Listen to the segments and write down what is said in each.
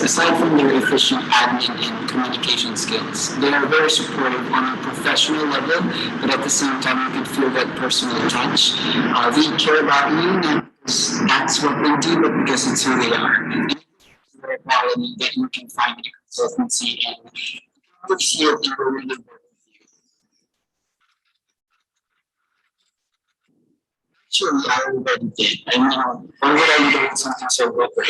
Aside from their efficient admin and communication skills, they are very supportive on a professional level, but at the same time, you can feel that personal touch. They care about you, not because that's what they do, but because it's who they are. And it's a quality that you can find in a consultancy, and you feel they will really work. Sure, I already did. I know. Why would I be doing something so good, right?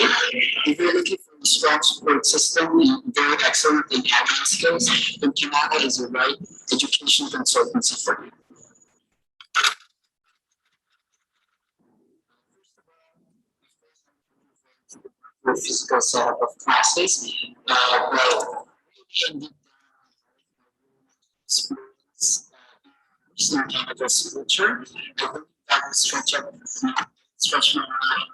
If you're looking for a strong support system and very excellent in admin skills, then Kanata is the right education consultancy for you. For physical setup of classes, well, Eastern Canada's future, I believe that will stretch my mind.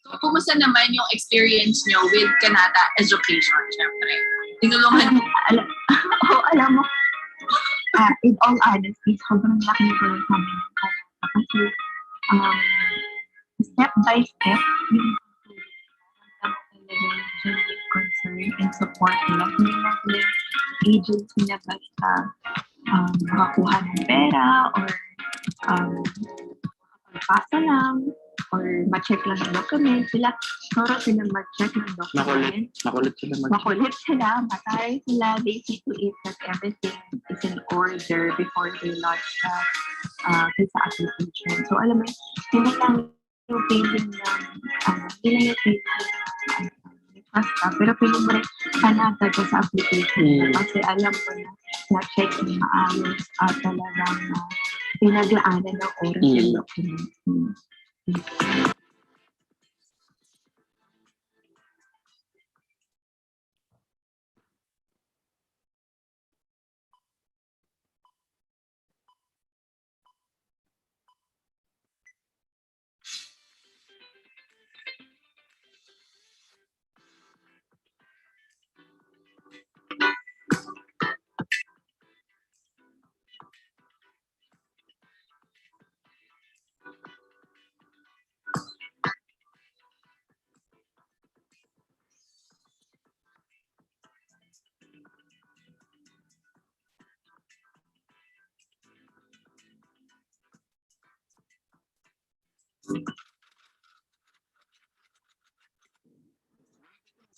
So, kumusta naman yung experience nyo with Kanata Education, syempre? Tinulungan alam mo, in all honesty, sobrang laki na tulong namin ng Kanata kasi step by step, yung talaga yung genuine concern and support nila. Hindi na sila agency na basta makakuha ng pera or pasa lang or ma-check lang ng document. Sila mag-check ng document. Makulit sila, matay sila. They see to it that everything is in order before they launch visa application. So, alam mo, hindi lang yung feeling ng basta, pero feeling mo rin panatag ka sa application kasi alam mo na check yung maayos at talagang pinaglaanan ng oras yung document.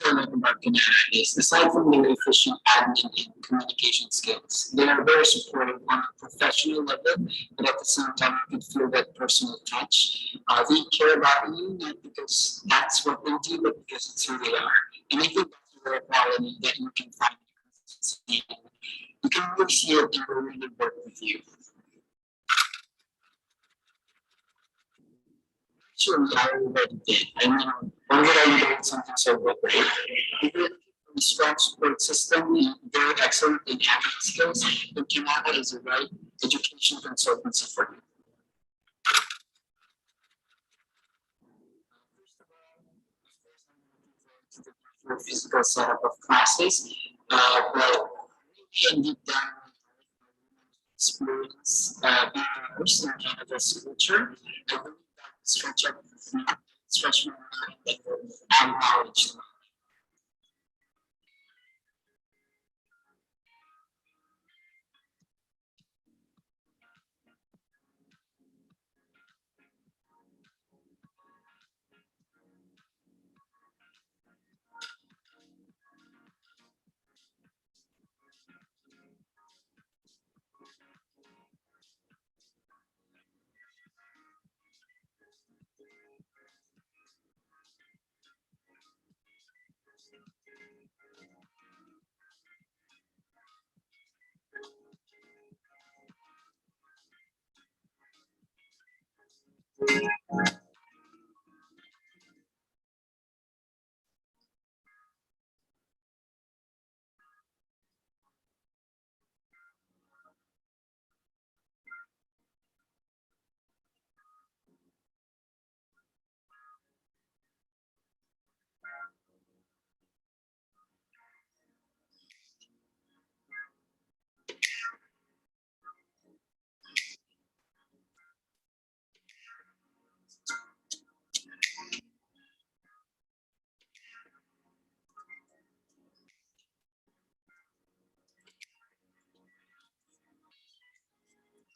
About Kanata is, aside from their efficient admin and communication skills, they are very supportive on a professional level, but at the same time, you can feel that personal touch. They care about you, not because that's what they do, but because it's who they are. And I think that's the for quality that you can find consistency. You can really see it and really work with you. Sure, I already did. I mean, why would I do something so good, right? If you're looking for a strong support system, very excellent in admin skills, then Kanata is the right education consultancy for you. For physical setup of classes, but really and deep down experience being immersed in Canada's culture. I believe that stretch my mind and will add knowledge to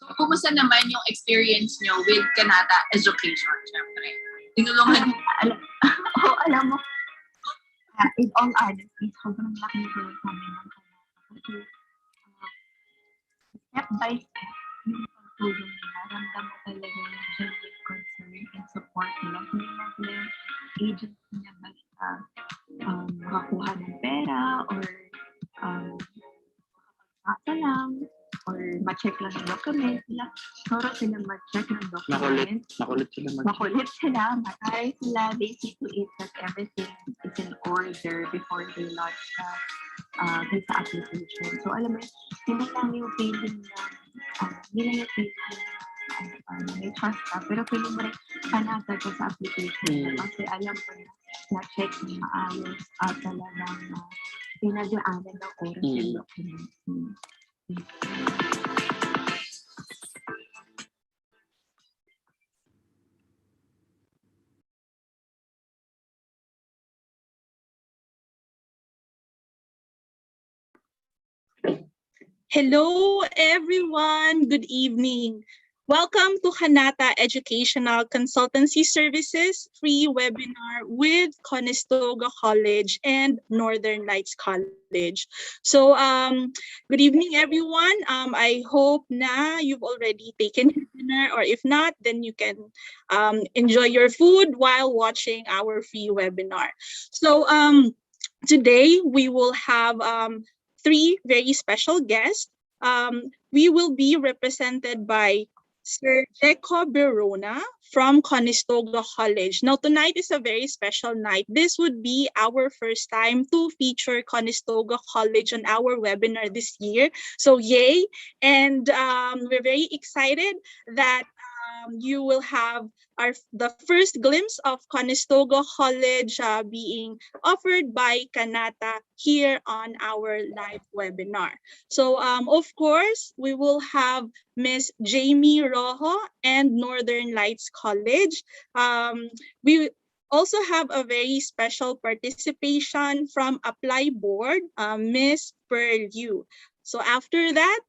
So, kumusta naman yung experience nyo with Kanata Education, syempre? Tinulungan Alam mo, in all honesty, sobrang laking tulong namin ng Kanata. Kasi step by step, yung pagtulong nila, ramdam mo talaga yung genuine concern and support nila. Hindi na sila yung agency na basta makakuha ng pera or makapagpasa lang or ma-check lang yung document sila. Pero sila ma-check ng document. Makulit sila, matay sila. They see to it that everything is in order before they launch visa application. So alam mo, hindi lang yung feeling na may trust ka, pero feeling mo rin panatag ka sa application kasi alam mo na-check na maayos at talagang pinag-aanan ng oras yung documents. Hello, everyone. Good evening. Welcome to Kanata Educational Consultancy Services free webinar with Conestoga College and Northern Lights College. So, good evening, everyone. I hope na you've already taken your dinner, or if not, then you can enjoy your food while watching our free webinar. So, today we will have three very special guests. We will be represented by Sir Jacob Berona from Conestoga College. Now, tonight is a very special night. This would be our first time to feature Conestoga College on our webinar this year. So, yay! And we're very excited that you will have the first glimpse of Conestoga College being offered by Kanata here on our live webinar. So, of course, we will have Miss Jamie Rojo and Northern Lights College. We also have a very special participation from Apply Board, Miss Pearl Yu. So after that,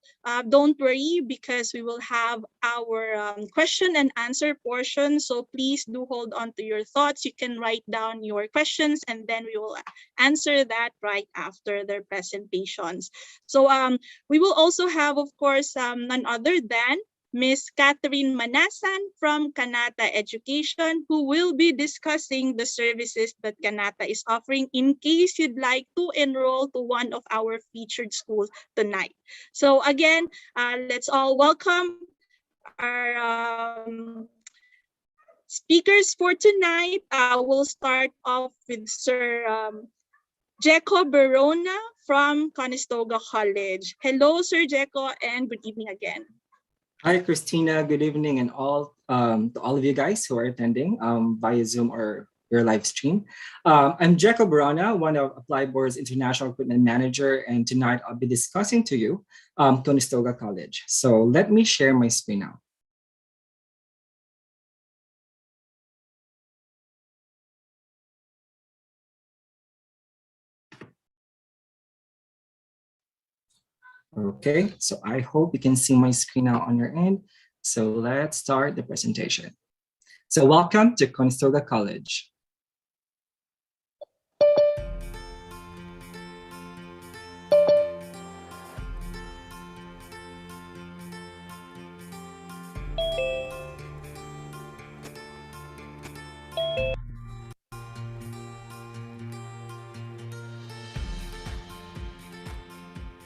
don't worry because we will have our question and answer portion. So please do hold on to your thoughts. You can write down your questions and then we will answer that right after their presentations. So we will also have, of course, none other than Ms. Catherine Manasan from Kanata Education, who will be discussing the services that Kanata is offering in case you'd like to enroll to one of our featured schools tonight. So again, let's all welcome our speakers for tonight. We'll start off with Sir Jeco Verona from Conestoga College. Hello, Sir Jeco, and good evening again. Hi, Christina. Good evening, and to all of you guys who are attending via Zoom or your live stream. I'm Jeco Barana, one of Applied Board's International Recruitment Manager, and tonight I'll be discussing to you Conestoga College. So let me share my screen now. Okay, so I hope you can see my screen now on your end. So let's start the presentation. So welcome to Conestoga College.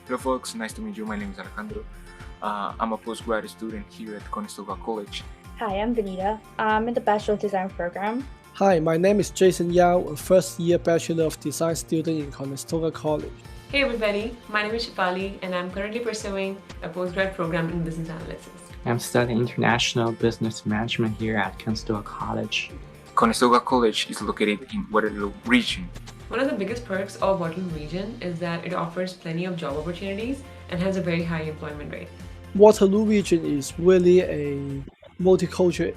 Hello folks, nice to meet you. My name is Alejandro. I'm a postgrad student here at Conestoga College. Hi, I'm Benita. I'm in the Bachelor of Design program. Hi, my name is Jason Yao, a first-year Bachelor of Design student in Conestoga College. Hey everybody, my name is Shipali and I'm currently pursuing a postgrad program in business analysis. I'm studying international business management here at Conestoga College. Conestoga College is located in Waterloo region. One of the biggest perks of Waterloo region is that it offers plenty of job opportunities and has a very high employment rate. Waterloo region is really a multicultural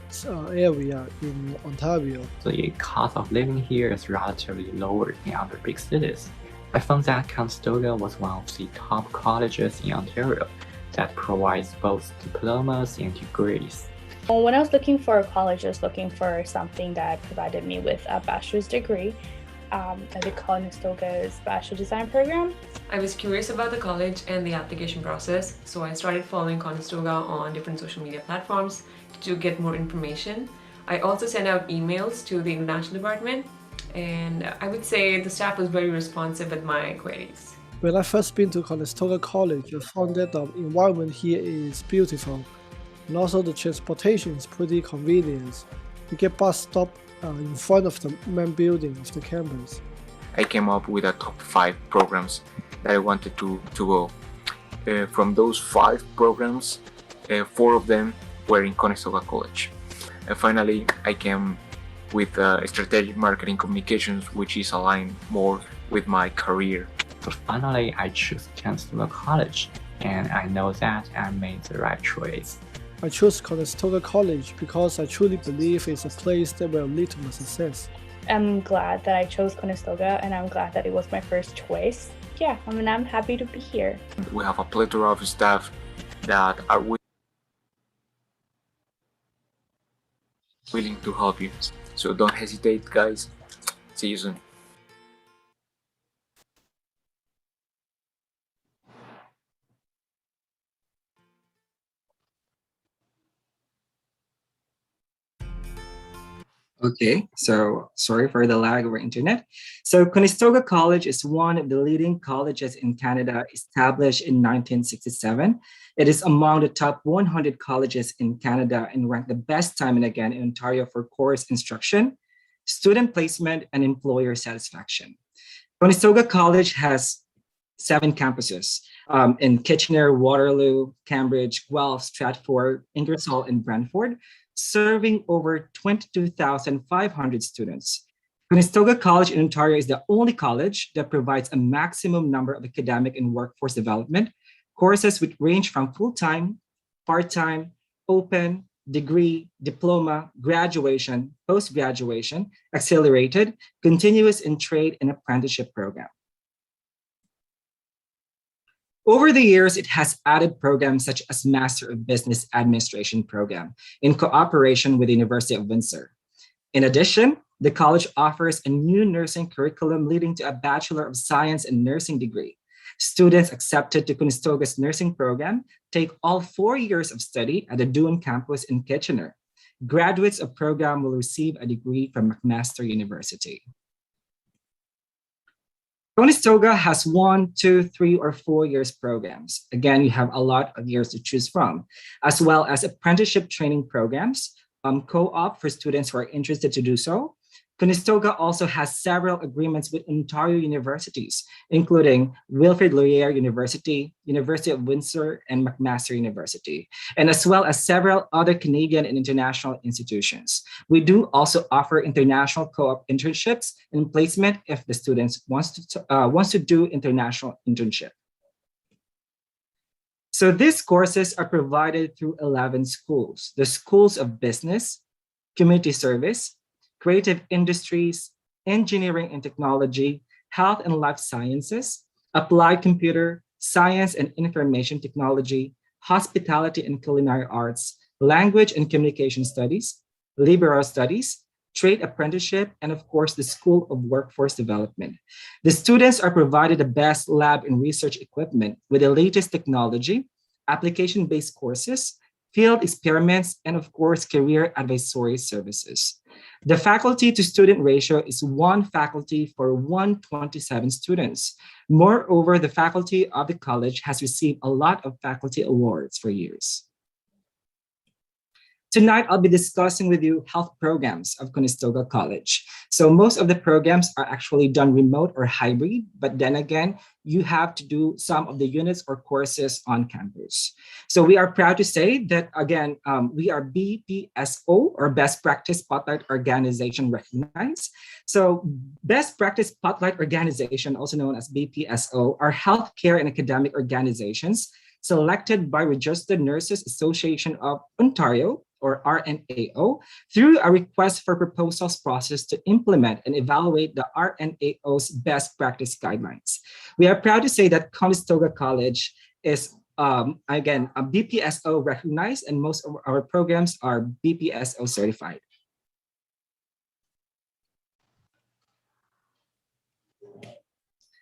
area in Ontario. The cost of living here is relatively lower than other big cities. I found that Conestoga was one of the top colleges in Ontario that provides both diplomas and degrees. When I was looking for a college, I was looking for something that provided me with a bachelor's degree. I did Conestoga's Bachelor Design program. I was curious about the college and the application process, so I started following Conestoga on different social media platforms to get more information. I also sent out emails to the international department, and I would say the staff was very responsive with my queries. When I first been to Conestoga College, I found that the environment here is beautiful, and also the transportation is pretty convenient. You get bus stop in front of the main building of the campus. I came up with a top 5 programs that I wanted to go. From those 5 programs, 4 of them were in Conestoga College. Finally, I came with strategic marketing communications, which is aligned more with my career. So finally, I chose Conestoga College, and I know that I made the right choice. I chose Conestoga College because I truly believe it's a place that will lead to my success. I'm glad that I chose Conestoga, and I'm glad that it was my first choice. Yeah, I'm happy to be here. We have a plethora of staff that are willing to help you. So don't hesitate, guys. See you soon. Okay, so sorry for the lag over internet. So Conestoga College is one of the leading colleges in Canada, established in 1967. It is among the top 100 colleges in Canada and ranked the best time and again in Ontario for course instruction, student placement, and employer satisfaction. Conestoga College has 7 campuses in Kitchener, Waterloo, Cambridge, Guelph, Stratford, Ingersoll, and Brantford, serving over 22,500 students. Conestoga College in Ontario is the only college that provides a maximum number of academic and workforce development courses which range from full-time, part-time, open, degree, diploma, graduation, post-graduation, accelerated, continuous in trade and apprenticeship program. Over the years, it has added programs such as Master of Business Administration program in cooperation with the University of Windsor. In addition, the college offers a new nursing curriculum leading to a Bachelor of Science in Nursing degree. Students accepted to Conestoga's nursing program take all 4 years of study at the Duan campus in Kitchener. Graduates of program will receive a degree from McMaster University. Conestoga has 1, 2, 3, or 4 years programs. Again, you have a lot of years to choose from, as well as apprenticeship training programs, co-op for students who are interested to do so. Conestoga also has several agreements with Ontario universities, including Wilfrid Laurier University, University of Windsor, and McMaster University, and as well as several other Canadian and international institutions. We do also offer international co-op internships and placement if the students wants to do international internship. So these courses are provided through 11 schools: the schools of business, community service, creative industries, engineering and technology, health and life sciences, applied computer, science and information technology, hospitality and culinary arts, language and communication studies, liberal studies, trade apprenticeship, and of course, the School of Workforce Development. The students are provided the best lab and research equipment with the latest technology, application-based courses, field experiments, and of course, career advisory services. The faculty to student ratio is 1 faculty for 127 students. Moreover, the faculty of the college has received a lot of faculty awards for years. Tonight, I'll be discussing with you health programs of Conestoga College. So most of the programs are actually done remote or hybrid, but then again, you have to do some of the units or courses on campus. So we are proud to say that, again, we are BPSO, or Best Practice Spotlight Organization recognized. So Best Practice Spotlight Organization, also known as BPSO, are healthcare and academic organizations selected by Registered Nurses Association of Ontario, or RNAO, through a request for proposals process to implement and evaluate the RNAO's best practice guidelines. We are proud to say that Conestoga College is, again, a BPSO recognized, and most of our programs are BPSO certified.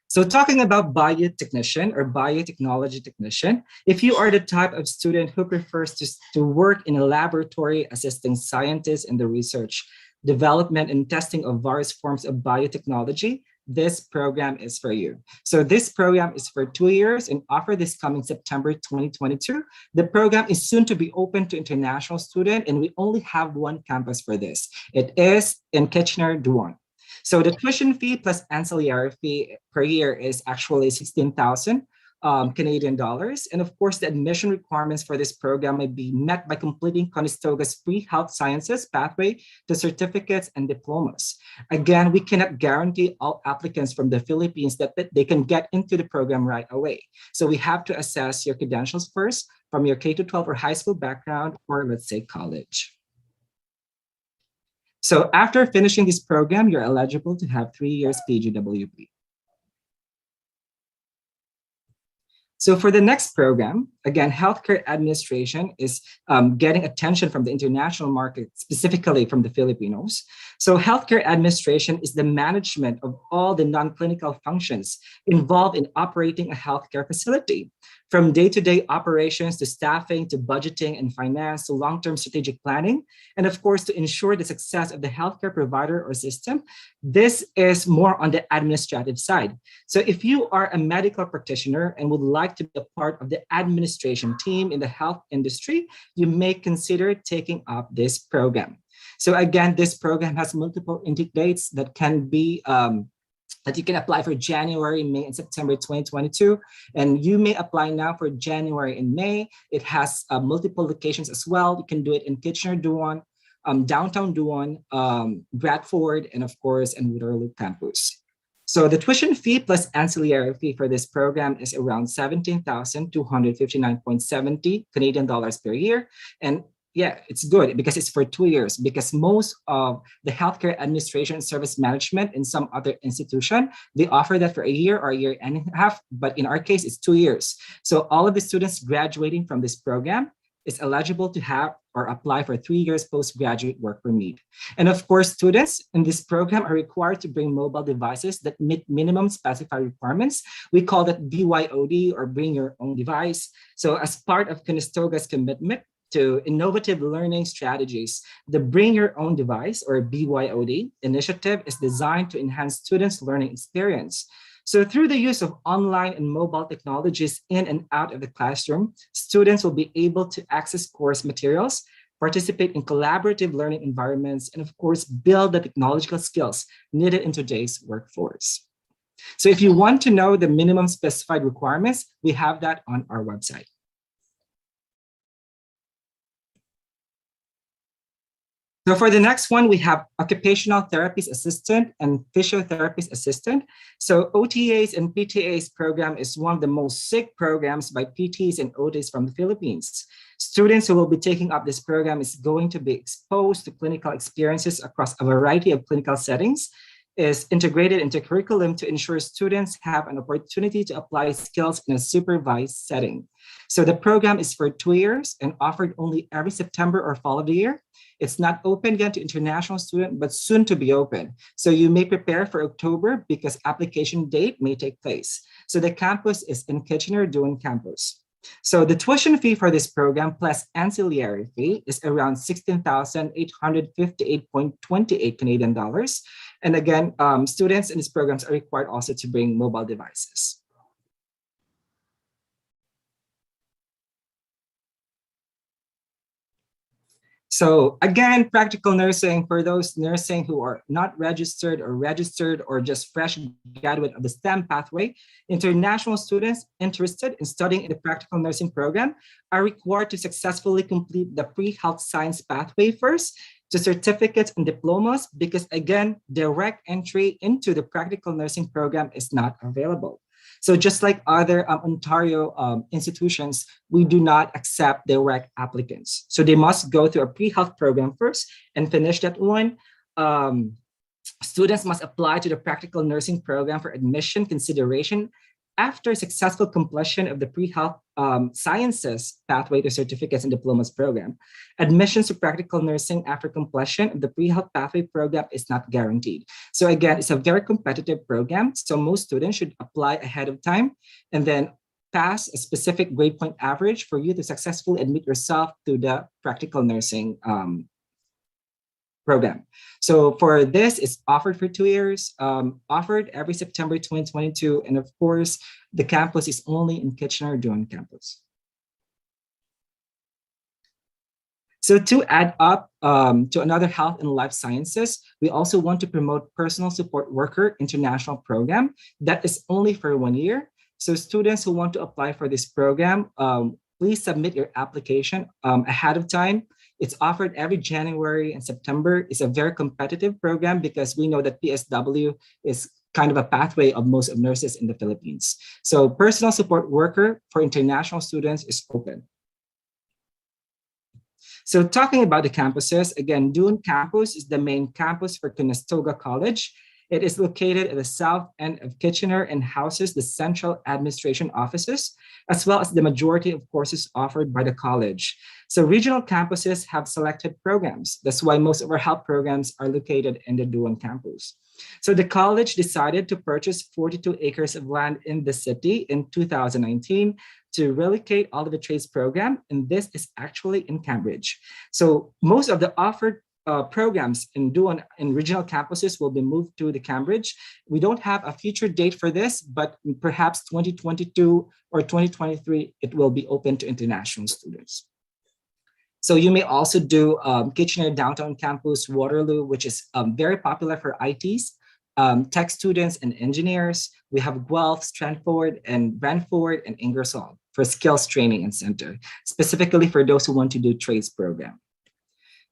So talking about biotechnician or biotechnology technician, if you are the type of student who prefers to work in a laboratory assisting scientists in the research, development, and testing of various forms of biotechnology, this program is for you. So this program is for 2 years and offered this coming September 2022. The program is soon to be open to international students, and we only have 1 campus for this. It is in Kitchener, Duan. So the tuition fee plus ancillary fee per year is actually 16,000 Canadian dollars. And of course, the admission requirements for this program may be met by completing Conestoga's pre-health sciences pathway to certificates and diplomas. Again, we cannot guarantee all applicants from the Philippines that they can get into the program right away. So we have to assess your credentials first from your K-12 or high school background, or let's say college. So after finishing this program, you're eligible to have 3 years PGWP. So for the next program, again, healthcare administration is getting attention from the international market, specifically from the Filipinos. So healthcare administration is the management of all the non-clinical functions involved in operating a healthcare facility, from day-to-day operations to staffing to budgeting and finance to long-term strategic planning, and of course, to ensure the success of the healthcare provider or system. This is more on the administrative side. So if you are a medical practitioner and would like to be a part of the administration team in the health industry, you may consider taking up this program. So again, this program has multiple intake dates that can be that you can apply for January, May, and September 2022. And you may apply now for January and May. It has multiple locations as well. You can do it in Kitchener, Duan, downtown Duan, Bradford, and of course, in Waterloo campus. So the tuition fee plus ancillary fee for this program is around 17,259.70 Canadian dollars per year. And yeah, it's good because it's for 2 years, because most of the healthcare administration service management in some other institution, they offer that for a year or a year and a half, but in our case, it's 2 years. So all of the students graduating from this program is eligible to have or apply for 3 years postgraduate work permit. And of course, students in this program are required to bring mobile devices that meet minimum specified requirements. We call that BYOD, or bring your own device. So as part of Conestoga's commitment to innovative learning strategies, the Bring Your Own Device, or BYOD initiative, is designed to enhance students' learning experience. So through the use of online and mobile technologies in and out of the classroom, students will be able to access course materials, participate in collaborative learning environments, and of course, build the technological skills needed in today's workforce. So if you want to know the minimum specified requirements, we have that on our website. So for the next one, we have Occupational Therapist Assistant and Physiotherapist Assistant. So OTAs and PTAs program is one of the most sick programs by PTs and OTs from the Philippines. Students who will be taking up this program is going to be exposed to clinical experiences across a variety of clinical settings, is integrated into curriculum to ensure students have an opportunity to apply skills in a supervised setting. So the program is for 2 years and offered only every September or fall of the year. It's not open yet to international students, but soon to be open. So you may prepare for October because application date may take place. So the campus is in Kitchener, Doon campus. So the tuition fee for this program plus ancillary fee is around 16,858.28 Canadian dollars. And again, students in these programs are required also to bring mobile devices. So again, practical nursing, for those nursing who are not registered or just fresh graduate of the STEM pathway, international students interested in studying in the practical nursing program are required to successfully complete the pre-health science pathway first to certificates and diplomas, because again, direct entry into the practical nursing program is not available. So just like other Ontario institutions, we do not accept direct applicants. So they must go through a pre-health program first and finish that one. Students must apply to the practical nursing program for admission consideration after successful completion of the pre-health sciences pathway to certificates and diplomas program. Admissions to practical nursing after completion of the pre-health pathway program is not guaranteed. So again, it's a very competitive program. So most students should apply ahead of time and then pass a specific grade point average for you to successfully admit yourself to the practical nursing program. So for this, it's offered for 2 years, offered every September 2022. And of course, the campus is only in Kitchener, Doon campus. So to add up to another health and life sciences, we also want to promote personal support worker international program that is only for 1 year. So students who want to apply for this program, please submit your application ahead of time. It's offered every January and September. It's a very competitive program because we know that PSW is kind of a pathway of most of nurses in the Philippines. So personal support worker for international students is open. So talking about the campuses, again, Doon campus is the main campus for Conestoga College. It is located at the south end of Kitchener and houses the central administration offices, as well as the majority of courses offered by the college. So regional campuses have selected programs. That's why most of our health programs are located in the Doon campus. So the college decided to purchase 42 acres of land in the city in 2019 to relocate all of the trades program, and this is actually in Cambridge. So most of the offered programs in Doon and regional campuses will be moved to the Cambridge. We don't have a future date for this, but perhaps 2022 or 2023, it will be open to international students. So you may also do Kitchener Downtown Campus, Waterloo, which is very popular for ITs, tech students and engineers. We have Guelph, Strandford, and Brantford, and Ingersoll for skills training and center, specifically for those who want to do trades program.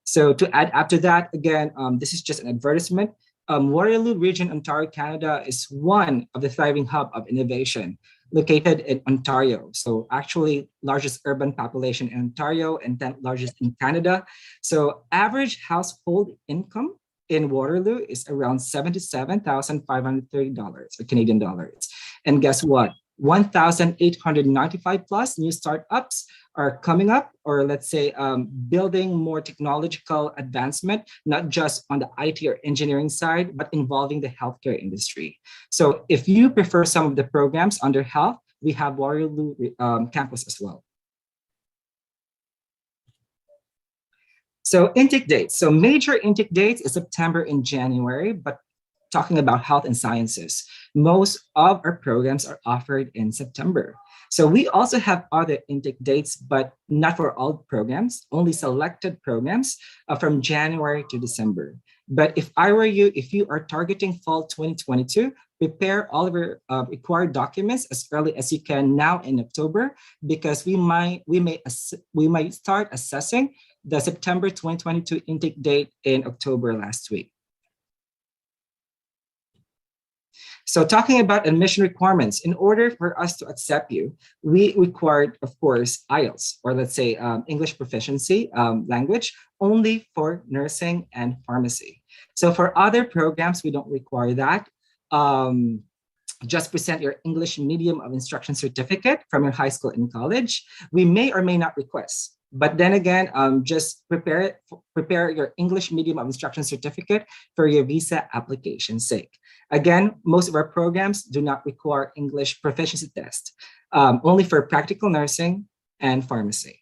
So to add up to that, again, this is just an advertisement. Waterloo Region, Ontario, Canada is one of the thriving hub of innovation located in Ontario. So actually largest urban population in Ontario and 10th largest in Canada. So average household income in Waterloo is around $77,530 or Canadian dollars. And guess what? 1,895 plus new startups are coming up, or let's say building more technological advancement, not just on the IT or engineering side, but involving the healthcare industry. So if you prefer some of the programs under health, we have Waterloo campus as well. So intake dates. So major intake dates is September and January, but talking about health and sciences, most of our programs are offered in September. So we also have other intake dates, but not for all programs, only selected programs from January to December. But if I were you, if you are targeting fall 2022, prepare all of your required documents as early as you can now in October, because we might start assessing the September 2022 intake date in October last week. So talking about admission requirements, in order for us to accept you, we required, of course, IELTS, or let's say English proficiency language, only for nursing and pharmacy. So for other programs, we don't require that. Just present your English medium of instruction certificate from your high school and college. We may or may not request. But then again, just prepare your English medium of instruction certificate for your visa application's sake. Again, most of our programs do not require English proficiency test, only for practical nursing and pharmacy.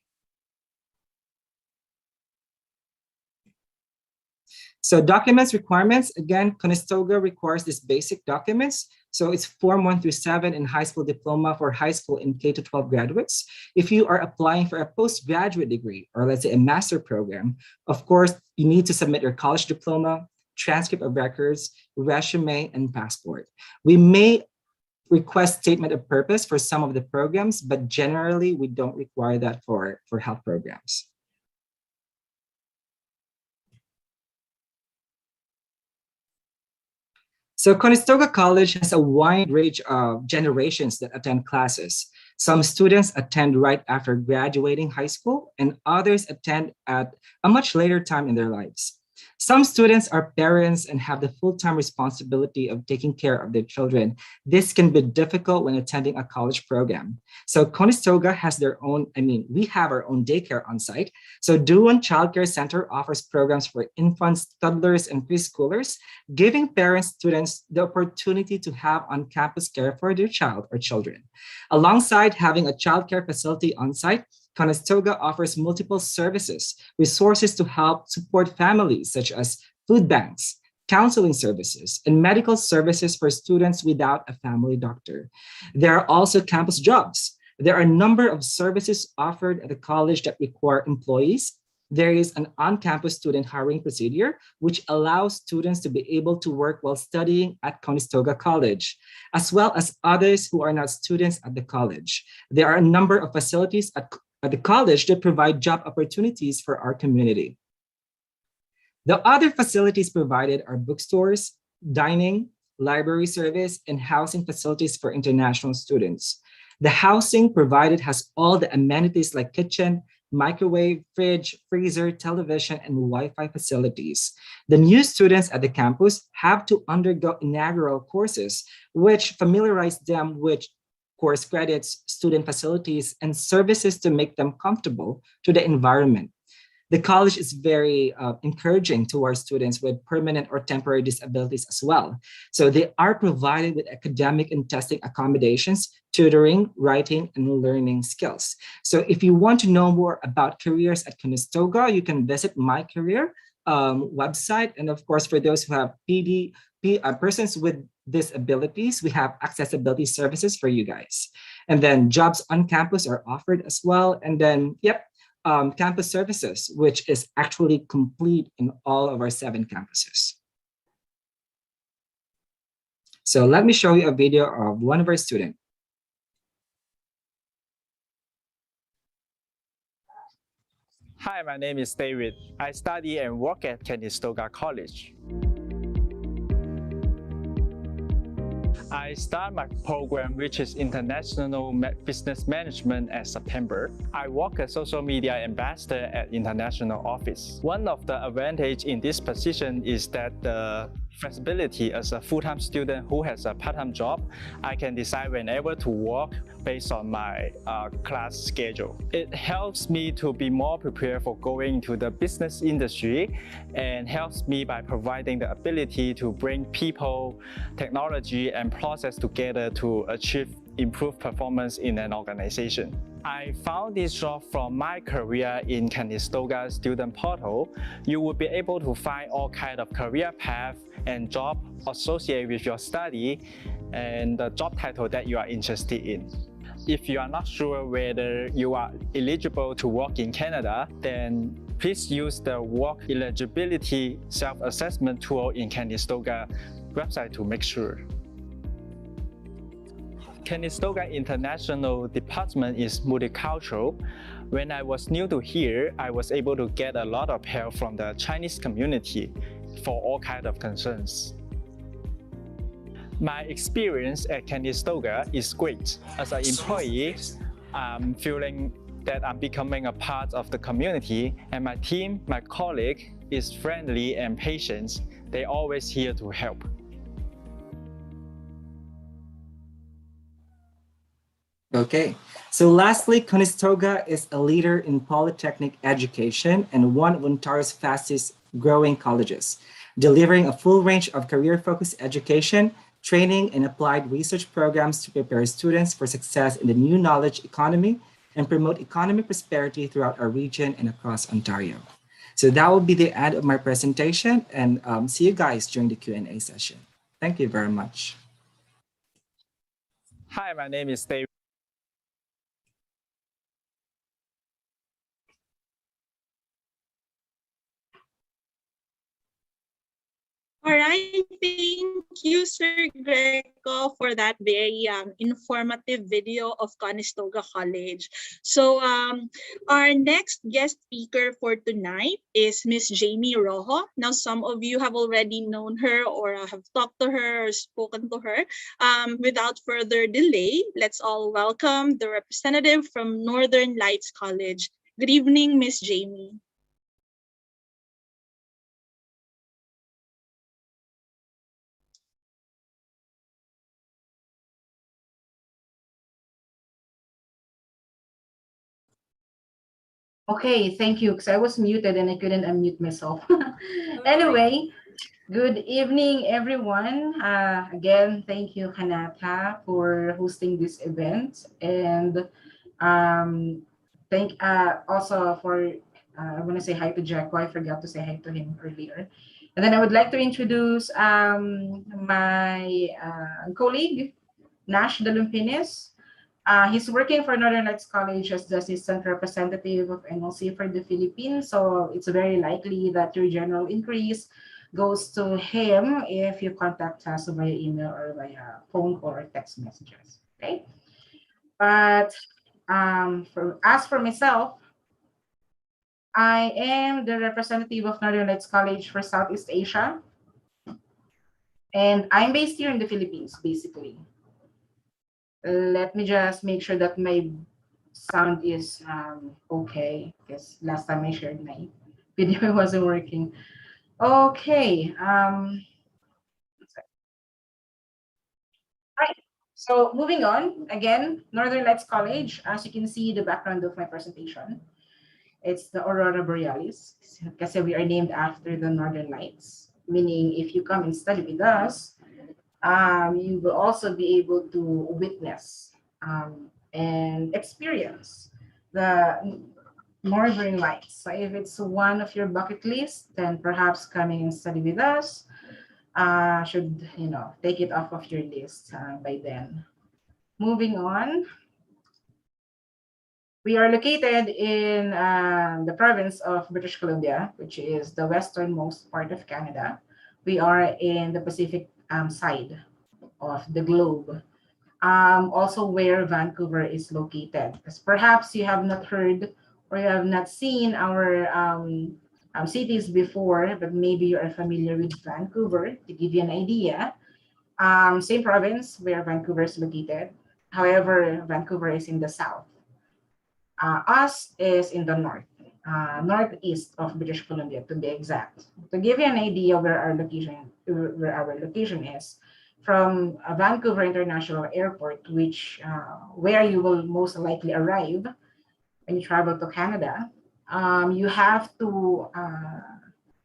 So documents requirements, again, Conestoga requires these basic documents. So it's Form 1 through 7 in high school diploma for high school and K-12 graduates. If you are applying for a postgraduate degree, or let's say a master program, of course, you need to submit your college diploma, transcript of records, resume, and passport. We may request statement of purpose for some of the programs, but generally we don't require that for health programs. So Conestoga College has a wide range of generations that attend classes. Some students attend right after graduating high school, and others attend at a much later time in their lives. Some students are parents and have the full-time responsibility of taking care of their children. This can be difficult when attending a college program. So Conestoga has we have our own daycare on site. So Duan Child Care Center offers programs for infants, toddlers, and preschoolers, giving parents, students the opportunity to have on-campus care for their child or children. Alongside having a child care facility on site, Conestoga offers multiple services, resources to help support families, such as food banks, counseling services, and medical services for students without a family doctor. There are also campus jobs. There are a number of services offered at the college that require employees. There is an on-campus student hiring procedure, which allows students to be able to work while studying at Conestoga College, as well as others who are not students at the college. There are a number of facilities at the college that provide job opportunities for our community. The other facilities provided are bookstores, dining, library service, and housing facilities for international students. The housing provided has all the amenities like kitchen, microwave, fridge, freezer, television, and Wi-Fi facilities. The new students at the campus have to undergo inaugural courses, which familiarize them with course credits, student facilities, and services to make them comfortable to the environment. The college is very encouraging to our students with permanent or temporary disabilities as well. So they are provided with academic and testing accommodations, tutoring, writing, and learning skills. So if you want to know more about careers at Conestoga, you can visit my career website. And of course, for those who have persons with disabilities, we have accessibility services for you guys. And then jobs on campus are offered as well. And then, campus services, which is actually complete in all of our 7 campuses. So let me show you a video of one of our students. Hi, my name is David. I study and work at Conestoga College. I start my program, which is International Business Management, at September. I work as social media ambassador at international office. One of the advantages in this position is that the flexibility as a full-time student who has a part-time job. I can decide whenever to work based on my class schedule. It helps me to be more prepared for going into the business industry and helps me by providing the ability to bring people, technology, and process together to achieve improved performance in an organization. I found this job from my career in Conestoga student portal. You will be able to find all kinds of career path and job associated with your study and the job title that you are interested in. If you are not sure whether you are eligible to work in Canada, then please use the work eligibility self-assessment tool in Conestoga website to make sure. Conestoga International Department is multicultural. When I was new to here, I was able to get a lot of help from the Chinese community for all kinds of concerns. My experience at Conestoga is great. As an employee, I'm feeling that I'm becoming a part of the community, and my team, my colleague, is friendly and patient. They're always here to help. Okay, so lastly, Conestoga is a leader in polytechnic education and one of Ontario's fastest growing colleges, delivering a full range of career-focused education, training, and applied research programs to prepare students for success in the new knowledge economy and promote economic prosperity throughout our region and across Ontario. So that will be the end of my presentation, and see you guys during the Q&A session. Thank you very much. Hi, my name is Dave. All right, thank you, Sir Greco, for that very informative video of Conestoga College. So our next guest speaker for tonight is Miss Jamie Rojo. Now, some of you have already known her or have talked to her or spoken to her. Without further delay, let's all welcome the representative from Northern Lights College. Good evening, Miss Jamie. Okay, thank you, because I was muted and I couldn't unmute myself. Anyway, good evening, everyone. Again, thank you, Kanata, for hosting this event. And thank also for, I want to say hi to Jacko. I forgot to say hi to him earlier. And then I would like to introduce my colleague, Nash Dalumpines. He's working for Northern Lights College as the assistant representative of NLC for the Philippines. So it's very likely that your general increase goes to him if you contact us via email or via phone call or text messages. Okay. But as for myself, I am the representative of Northern Lights College for Southeast Asia. And I'm based here in the Philippines, basically. Let me just make sure that my sound is okay, because last time I shared my video, it wasn't working. Okay. Right. So moving on, again, Northern Lights College. As you can see, the background of my presentation, it's the Aurora Borealis, because we are named after the Northern Lights, meaning if you come and study with us, you will also be able to witness and experience the Northern Lights. So if it's one of your bucket list, then perhaps coming and study with us should, take it off of your list by then. Moving on. We are located in the province of British Columbia, which is the westernmost part of Canada. We are in the Pacific side of the globe. Also where Vancouver is located. Because perhaps you have not heard or you have not seen our cities before, but maybe you are familiar with Vancouver. To give you an idea, same province where Vancouver is located. However, Vancouver is in the south. Us is in the north. northeast of British Columbia, to be exact. To give you an idea where our location is, from Vancouver International Airport, which where you will most likely arrive when you travel to Canada, you have to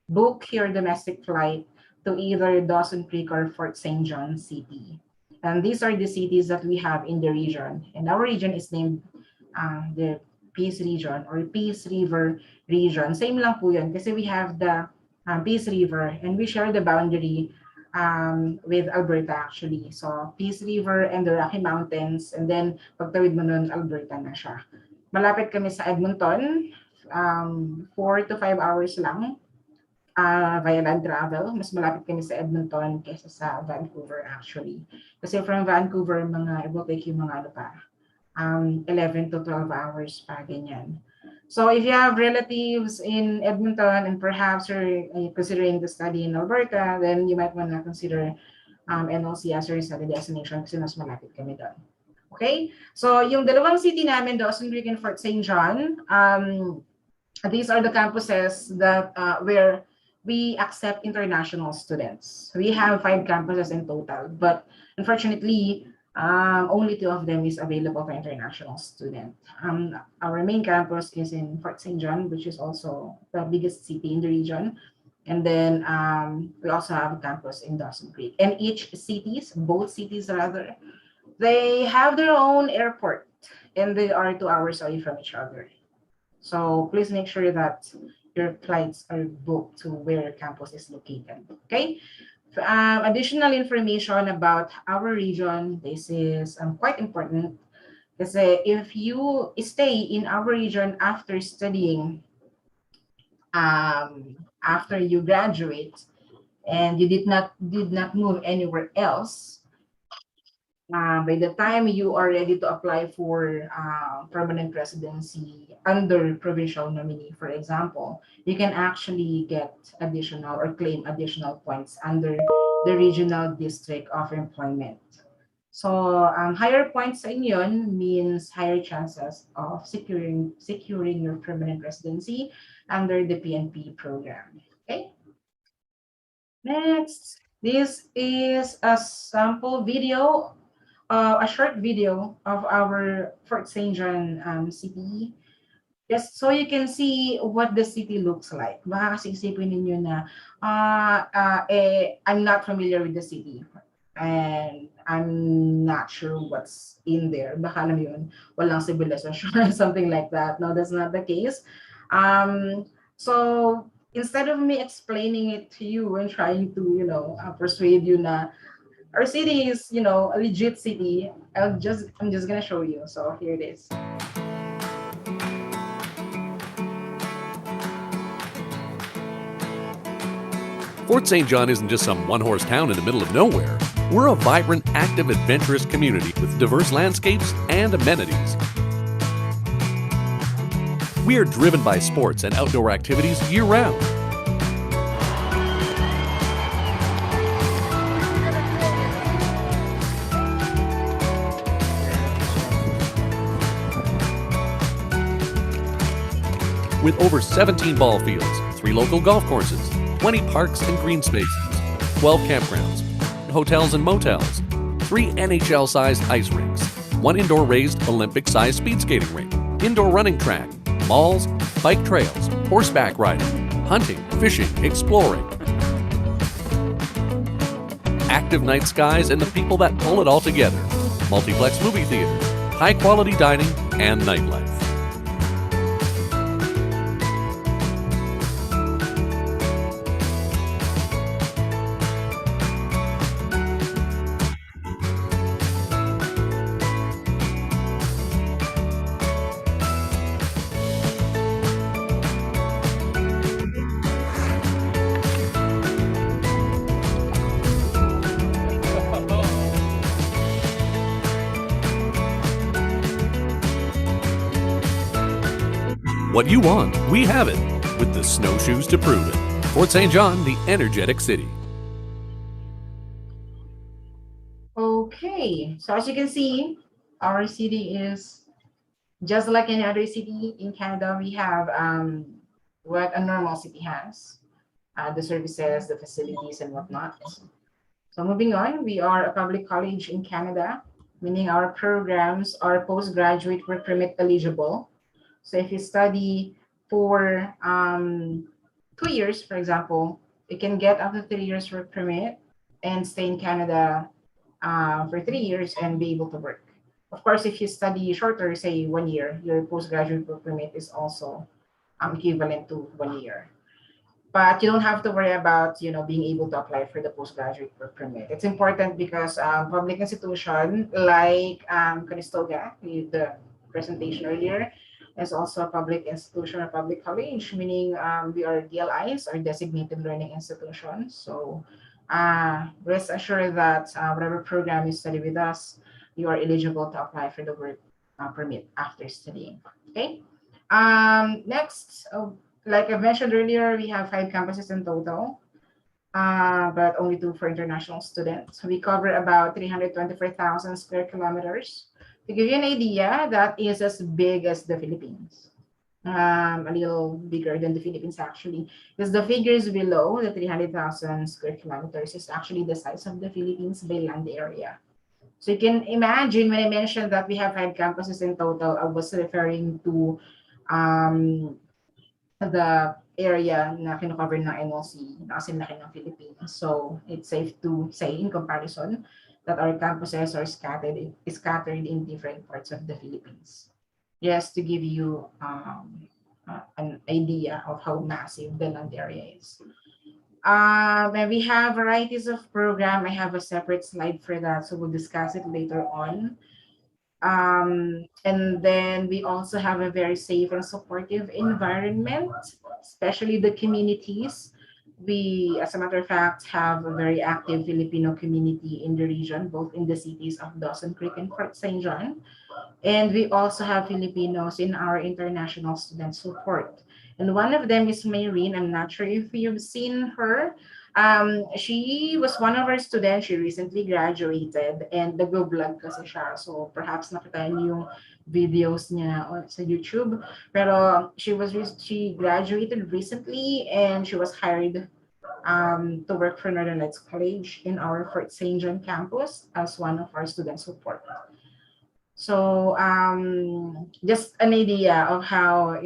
book your domestic flight to either Dawson Creek or Fort St. John City. And these are the cities that we have in the region. And our region is named the Peace Region or Peace River Region. Same lang po yun kasi we have the Peace River and we share the boundary with Alberta actually. So Peace River and the Rocky Mountains, and then pagtawid mo nun, Alberta na siya. Malapit kami sa Edmonton, 4 to 5 hours lang via land travel. Mas malapit kami sa Edmonton kaysa sa Vancouver actually. Kasi from Vancouver, it will take you mga 11 to 12 hours pa ganyan. So if you have relatives in Edmonton and perhaps you're considering to study in Alberta, then you might want to consider NLC as your study destination kasi mas malapit kami doon. Okay? So yung dalawang city namin, Dawson Creek and Fort St. John, these are the campuses that where we accept international students. We have 5 campuses in total, but unfortunately, only 2 of them is available for international students. Our main campus is in Fort St. John, which is also the biggest city in the region. And then we also have a campus in Dawson Creek. And both cities rather, they have their own airport and they are 2 hours away from each other. So please make sure that your flights are booked to where your campus is located, okay? Additional information about our region, this is quite important because if you stay in our region after studying, after you graduate and you did not move anywhere else, by the time you are ready to apply for permanent residency under provincial nominee, for example, you can actually get additional or claim additional points under the regional district of employment. So higher points sa inyo means higher chances of securing your permanent residency under the PNP program. Okay. Next, this is a sample video. A short video of our Fort St. John city, just so you can see what the city looks like. Baka kasi isipin ninyo na, I'm not familiar with the city and I'm not sure what's in there. Baka alam yun, walang civilization or something like that. No, that's not the case. So instead of me explaining it to you and trying to, persuade you na our city is, a legit city, I'm just gonna show you. So here it is. Fort St. John isn't just some one-horse town in the middle of nowhere. We're a vibrant, active, adventurous community with diverse landscapes and amenities. We are driven by sports and outdoor activities year-round. With over 17 ball fields, 3 local golf courses, 20 parks and green spaces, 12 campgrounds, hotels and motels, 3 NHL-sized ice rinks, 1 indoor raised Olympic-sized speed skating rink, indoor running track, malls, bike trails, horseback riding, hunting, fishing, exploring, active night skies and the people that pull it all together, multiplex movie theaters, high-quality dining, and nightlife. What you want, we have it, with the snowshoes to prove it. Fort St. John, the energetic city. Okay, so as you can see, our city is Just like any other city in Canada, we have what a normal city has, the services, the facilities, and whatnot. So moving on, we are a public college in Canada, meaning our programs are postgraduate work permit eligible. So if you study for 2 years, for example, you can get up to 3 years work permit and stay in Canada for 3 years and be able to work. Of course, if you study shorter, say 1 year, your postgraduate work permit is also equivalent to 1 year. But you don't have to worry about being able to apply for the postgraduate work permit. It's important because public institution like Conestoga, the presentation earlier, is also a public institution or public college, meaning we are DLIs or designated learning institutions. So rest assured that whatever program you study with us, you are eligible to apply for the work permit after studying. Okay. Next, like I mentioned earlier, we have 5 campuses in total, but only 2 for international students. We cover about 324,000 square kilometers. To give you an idea, that is as big as the Philippines. A little bigger than the Philippines, actually, because the figures below the 300,000 square kilometers is actually the size of the Philippines by land area. So you can imagine when I mentioned that we have 5 campuses in total, I was referring to the area na kinocover ng NLC, kasi laki ng Philippines. So it's safe to say in comparison that our campuses are scattered in different parts of the Philippines. Just to give you an idea of how massive the land area is. And we have varieties of program. I have a separate slide for that, so we'll discuss it later on. And then we also have a very safe and supportive environment, especially the communities. We, as a matter of fact, have a very active Filipino community in the region, both in the cities of Dawson Creek and Fort St. John. And we also have Filipinos in our international student support. And one of them is Mayreen. I'm not sure if you've seen her. She was one of our students. She recently graduated and nag-vlog kasi siya. So perhaps nakita niyo yung videos niya sa YouTube. Pero she graduated recently and she was hired to work for Northern Lights College in our Fort St. John campus as one of our student support. So just an idea of how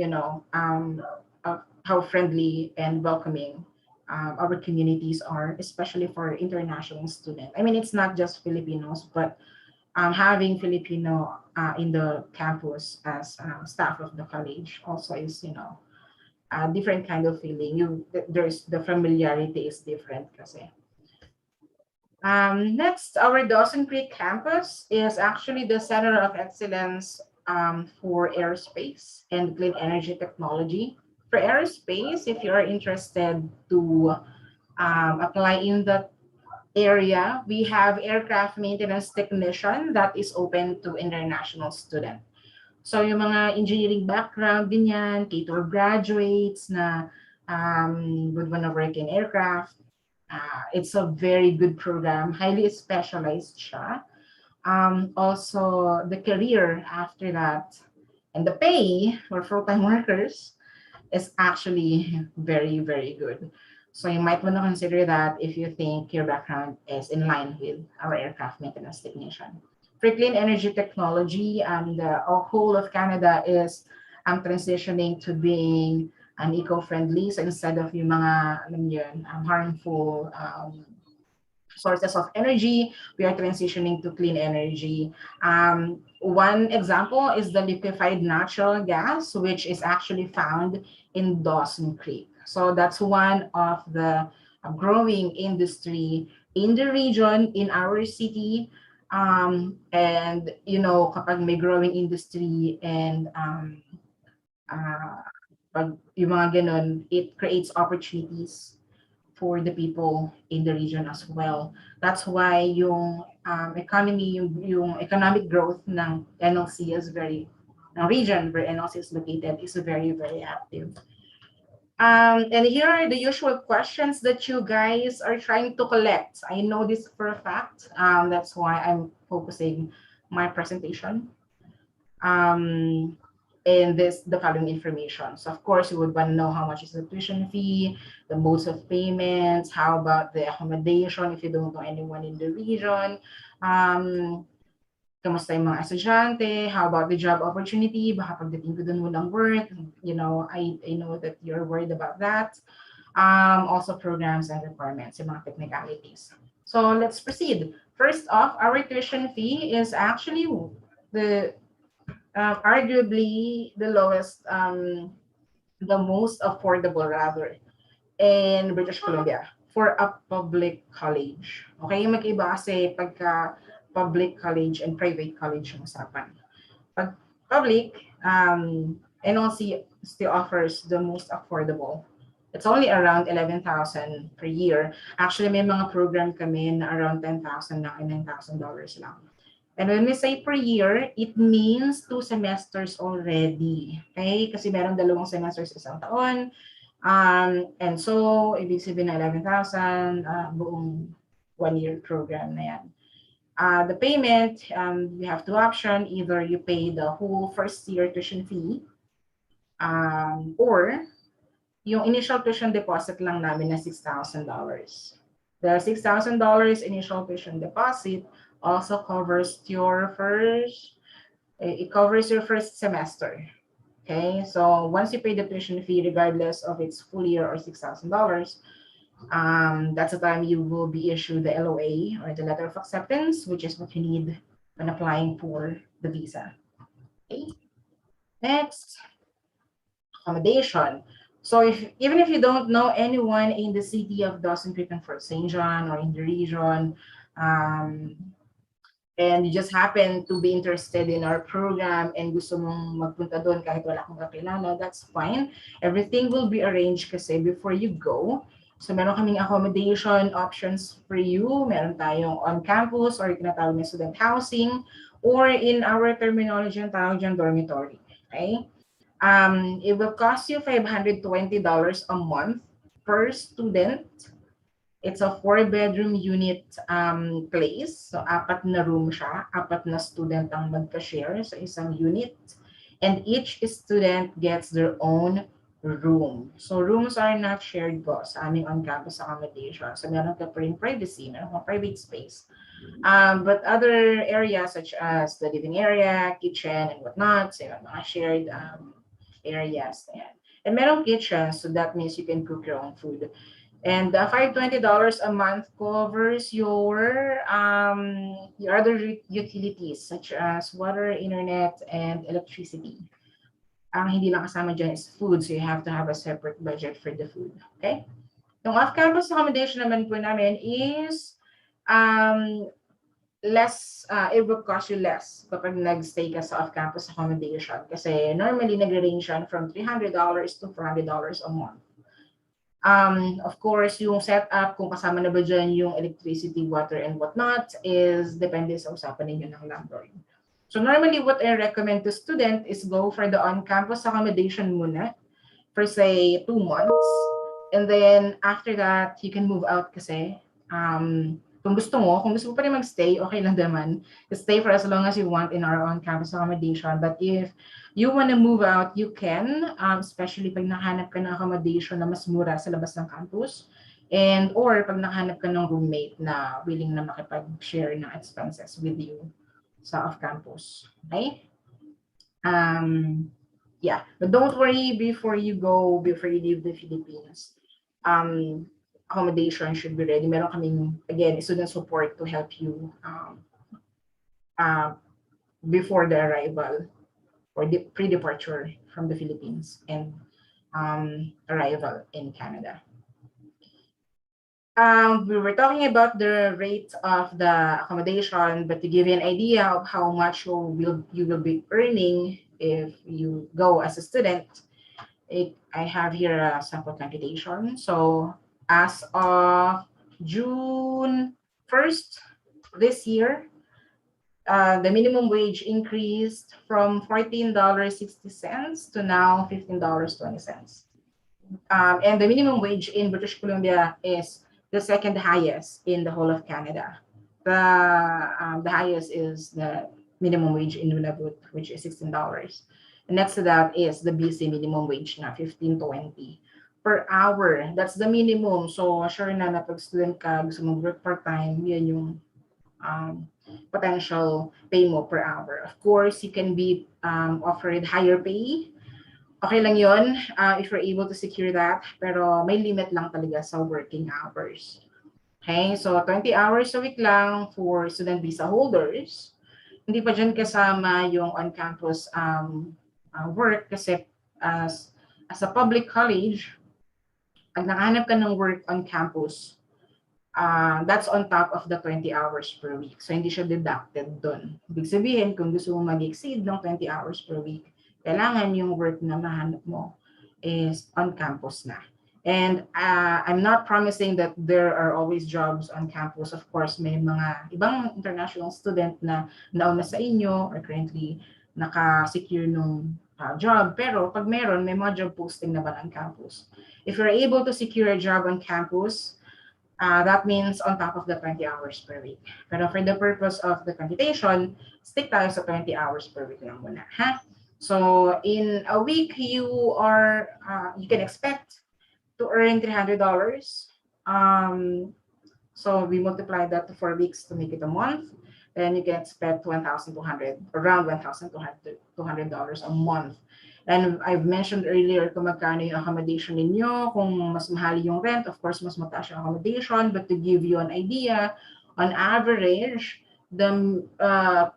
of how friendly and welcoming our communities are, especially for international students. I mean, it's not just Filipinos, but having Filipino in the campus as staff of the college also is a different kind of feeling. There's the familiarity is different kasi. Next, our Dawson Creek campus is actually the center of excellence for aerospace and clean energy technology. For aerospace, if you are interested to apply in that area, we have aircraft maintenance technician that is open to international student. So yung mga engineering background din yan, K-12 graduates na would want to work in aircraft, it's a very good program, highly specialized siya. Also, the career after that and the pay for full-time workers is actually very, very good. So you might want to consider that if you think your background is in line with our aircraft maintenance technician. For clean energy technology, the whole of Canada is transitioning to being an eco-friendly. So instead of yung mga harmful sources of energy, we are transitioning to clean energy. One example is the liquefied natural gas, which is actually found in Dawson Creek. So that's one of the growing industry in the region, in our city. And kapag may growing industry and pag yung mga ganun, it creates opportunities for the people in the region as well. That's why yung economy, yung economic growth ng NLC is region where NLC is located is very, very active. And here are the usual questions that you guys are trying to collect. I know this for a fact. That's why I'm focusing my presentation. in the following information. So of course, you would want to know how much is the tuition fee, the modes of payments, how about the accommodation if you don't know anyone in the region, kamusta yung mga estudyante, how about the job opportunity, baka pagdating ko dun walang work, you know, I know that you're worried about that. Also programs and requirements, yung mga technicalities. So let's proceed. First off, our tuition fee is actually the arguably the lowest, the most affordable rather, in British Columbia for a public college. Okay, mag-iba kasi pagka public college and private college yung usapan. Pag public, NLC still offers the most affordable. It's only around 11,000 per year. Actually, may mga program kami na around 10,000 na $9,000 lang. And when we say per year, it means 2 semesters already. Okay? Kasi merong 2 semesters isang taon. And so, ibig sabihin na 11,000, buong 1-year program na yan. The payment, you have 2 options. Either you pay the whole first year tuition fee, or yung initial tuition deposit lang namin na $6,000. The $6,000 initial tuition deposit also covers your first semester. Okay, so once you pay the tuition fee, regardless of its full year or $6,000, that's the time you will be issued the LOA or the letter of acceptance, which is what you need when applying for the visa. Okay, next, accommodation. So even if you don't know anyone in the city of Dawson Creek and Fort St. John or in the region, and you just happen to be interested in our program and gusto mong magpunta doon kahit wala kang kakilala, that's fine. Everything will be arranged kasi before you go. So meron kaming accommodation options for you. Meron tayong on-campus or tinatawag na student housing, or in our terminology ang tawag dyan dormitory. Okay? It will cost you $520 a month per student. It's a 4-bedroom unit place. So 4 na room siya. 4 na student ang magka-share sa isang unit. And each student gets their own room. So rooms are not shared po sa aming on-campus accommodation. So meron ka pa rin privacy, meron ka private space. But other areas such as the living area, kitchen, and whatnot, so mga shared areas. And meron kitchen, so that means you can cook your own food. And $520 a month covers your other utilities such as water, internet, and electricity. Ang hindi lang kasama dyan is food, so you have to have a separate budget for the food. Okay? Yung off-campus accommodation naman po namin is less, it will cost you less kapag nag-stay ka sa off-campus accommodation. Kasi normally nag-range yan from $300 to $400 a month. Of course, yung setup, kung kasama na ba dyan yung electricity, water, and whatnot, is depende sa usapan ninyo ng landlord. So normally, what I recommend to student is go for the on-campus accommodation muna for say 2 months. And then after that, you can move out kasi kung gusto mo pa rin mag-stay, okay lang naman. Stay for as long as you want in our on-campus accommodation. But if you want to move out, you can, especially pag nakahanap ka ng accommodation na mas mura sa labas ng campus, and or pag nakahanap ka ng roommate na willing na makipag-share ng expenses with you sa off-campus. Okay? Yeah, but don't worry before you leave the Philippines. Accommodation should be ready. Meron kaming, again, student support to help you before the arrival or the pre-departure from the Philippines and arrival in Canada. We were talking about the rate of the accommodation, but to give you an idea of how much you will be earning if you go as a student, I have here a sample computation. So as of June 1st this year, the minimum wage increased from $14.60 to now $15.20. And the minimum wage in British Columbia is the second highest in the whole of Canada. The highest is the minimum wage in Nunavut, which is $16. And next to that is the BC minimum wage na 15.20 per hour. That's the minimum. So sure na pag student ka, gusto mag-work part-time, yan yung potential pay mo per hour. Of course, you can be offered higher pay. Okay lang yun if you're able to secure that, pero may limit lang talaga sa working hours. Okay, so 20 hours a week lang for student visa holders. Hindi pa dyan kasama yung on-campus work kasi as a public college, pag nakahanap ka ng work on campus, that's on top of the 20 hours per week. So, hindi siya deducted doon. Ibig sabihin, kung gusto mo mag-exceed ng 20 hours per week, kailangan yung work na mahanap mo is on campus na. And I'm not promising that there are always jobs on campus. Of course, may mga ibang international student na nauna sa inyo or currently naka-secure nung job. Pero pag meron, may mga job posting naman on campus. If you're able to secure a job on campus, that means on top of the 20 hours per week. Pero for the purpose of the computation, stick tayo sa 20 hours per week lang muna. Ha? So in a week, you can expect to earn $300. So we multiply that to 4 weeks to make it a month. Then you can expect around $1,200 a month. And I've mentioned earlier kung magkano yung accommodation ninyo, kung mas mahal yung rent, of course, mas mataas yung accommodation. But to give you an idea, on average, the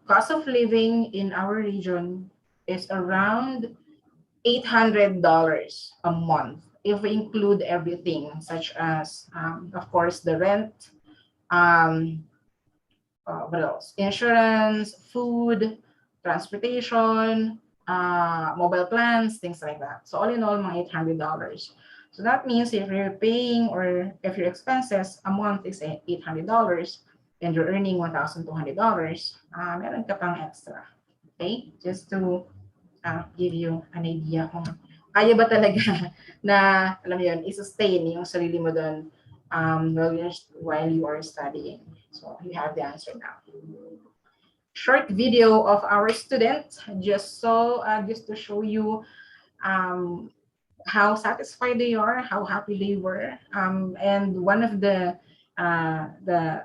cost of living in our region is around $800 a month. If we include everything, such as, of course, the rent, what else? Insurance, food, transportation, mobile plans, things like that. So all in all, mga $800. So that means if you're paying or if your expenses a month is $800 and you're earning $1,200, meron ka pang extra. Okay? Just to give you an idea kung kaya ba talaga na, alam mo yun, i-sustain yung sarili mo doon while you are studying. So you have the answer now. Short video of our students, just to show you how satisfied they are, how happy they were. And one of the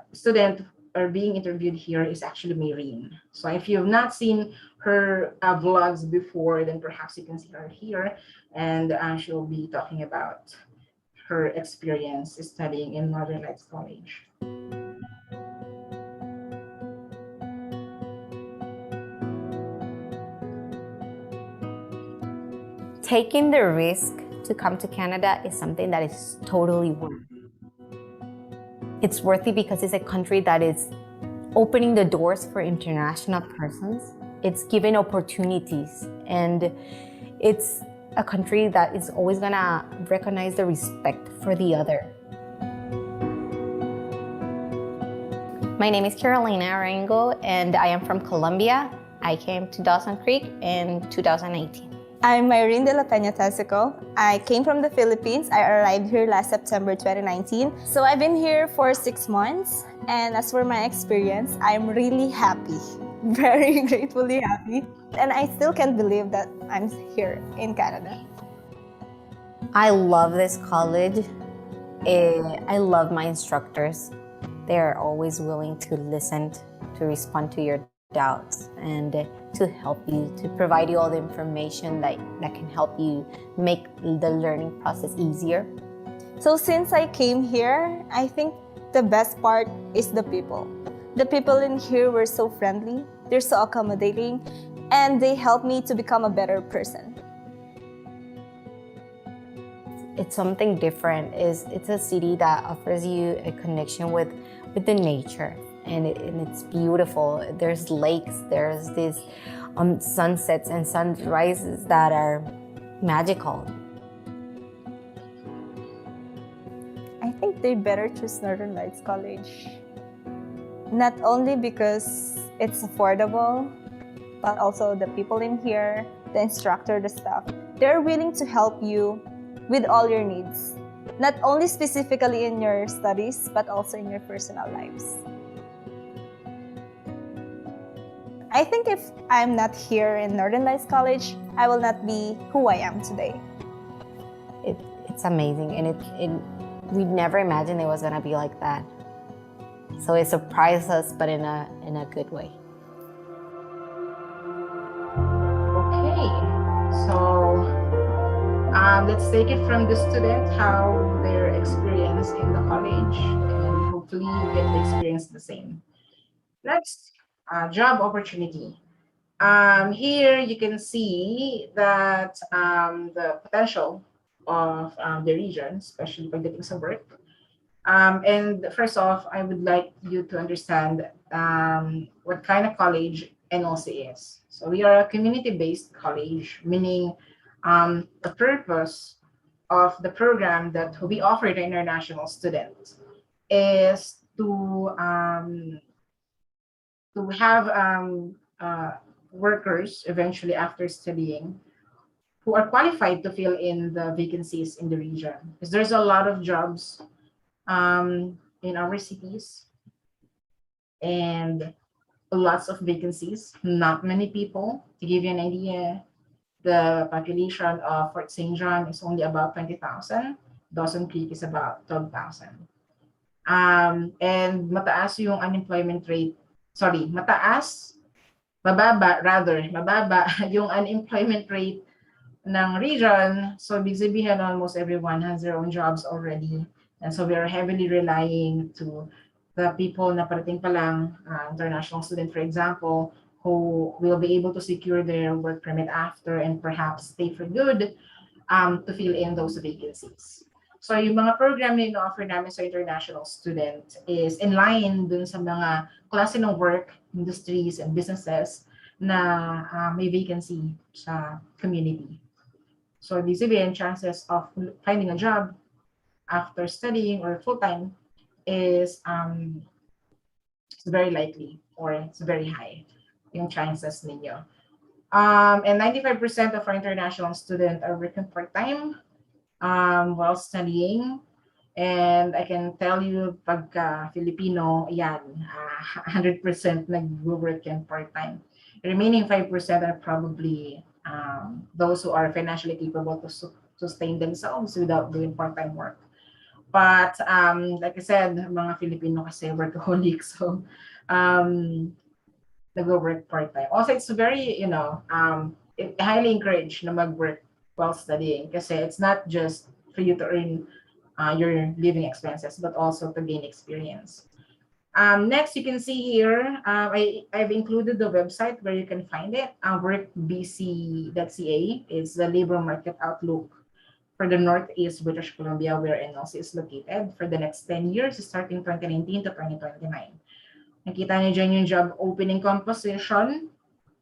student are being interviewed here is actually Maureen. So if you've not seen her vlogs before, then perhaps you can see her here, and she'll be talking about her experience studying in Northern Lights College. Taking the risk to come to Canada is something that is totally worth it. It's worth it because it's a country that is opening the doors for international persons. It's giving opportunities, and it's a country that is always gonna recognize the respect for the other. My name is Carolina Arango, and I am from Colombia. I came to Dawson Creek in 2018. I'm Irene de la Peña Tesico. I came from the Philippines. I arrived here last September 2019. So I've been here for 6 months. And as for my experience, I'm really happy. Very gratefully happy. And I still can't believe that I'm here in Canada. I love this college. I love my instructors. They are always willing to listen, to respond to your doubts, and to help you, to provide you all the information that can help you make the learning process easier. So since I came here, I think the best part is the people. The people in here were so friendly, they're so accommodating, and they helped me to become a better person. It's something different. It's a city that offers you a connection with the nature. And it's beautiful. There's lakes, there's these sunsets and sunrises that are magical. I think they better choose Northern Lights College. Not only because it's affordable, but also the people in here, the instructor, the staff. They're willing to help you with all your needs. Not only specifically in your studies, but also in your personal lives. I think if I'm not here in Northern Lights College, I will not be who I am today. It's amazing, and we never imagined it was gonna be like that. So it surprised us, but in a good way. Okay, so let's take it from the student, how their experience in the college, and hopefully you get to experience the same. Next, job opportunity. Here you can see that the potential of the region, especially by getting some work. And first off, I would like you to understand what kind of college NLC is. So we are a community-based college, meaning the purpose of the program that we offer to international students is to have workers eventually after studying who are qualified to fill in the vacancies in the region. Because there's a lot of jobs in our cities and lots of vacancies, not many people. To give you an idea, the population of Fort St. John is only about 20,000. Dawson Creek is about 12,000. And mataas yung unemployment rate. Sorry, mababa yung unemployment rate ng region. So, big sabihin, almost everyone has their own jobs already. And so we are heavily relying to the people na parating pa lang, international student, for example, who will be able to secure their work permit after and perhaps stay for good to fill in those vacancies. So yung mga program na ino-offer namin sa international student is in line dun sa mga klase ng work, industries, and businesses na may vacancy sa community. So ibig sabihin, chances of finding a job after studying or full-time is very likely or it's very high yung chances ninyo. And 95% of our international students are working part-time while studying. And I can tell you, pagka Filipino, yan, 100% nag-work yan part-time. The remaining 5% are probably those who are financially capable to sustain themselves without doing part-time work. But like I said, mga Filipino kasi workaholics, so nag-work part-time. Also, it's very, it highly encouraged na mag-work while studying kasi it's not just for you to earn your living expenses, but also to gain experience. Next, you can see here, I've included the website where you can find it. workbc.ca is the labor market outlook for the Northeast British Columbia, where NLC is located for the next 10 years, starting 2019 to 2029. Nakita niyo dyan yung job opening composition,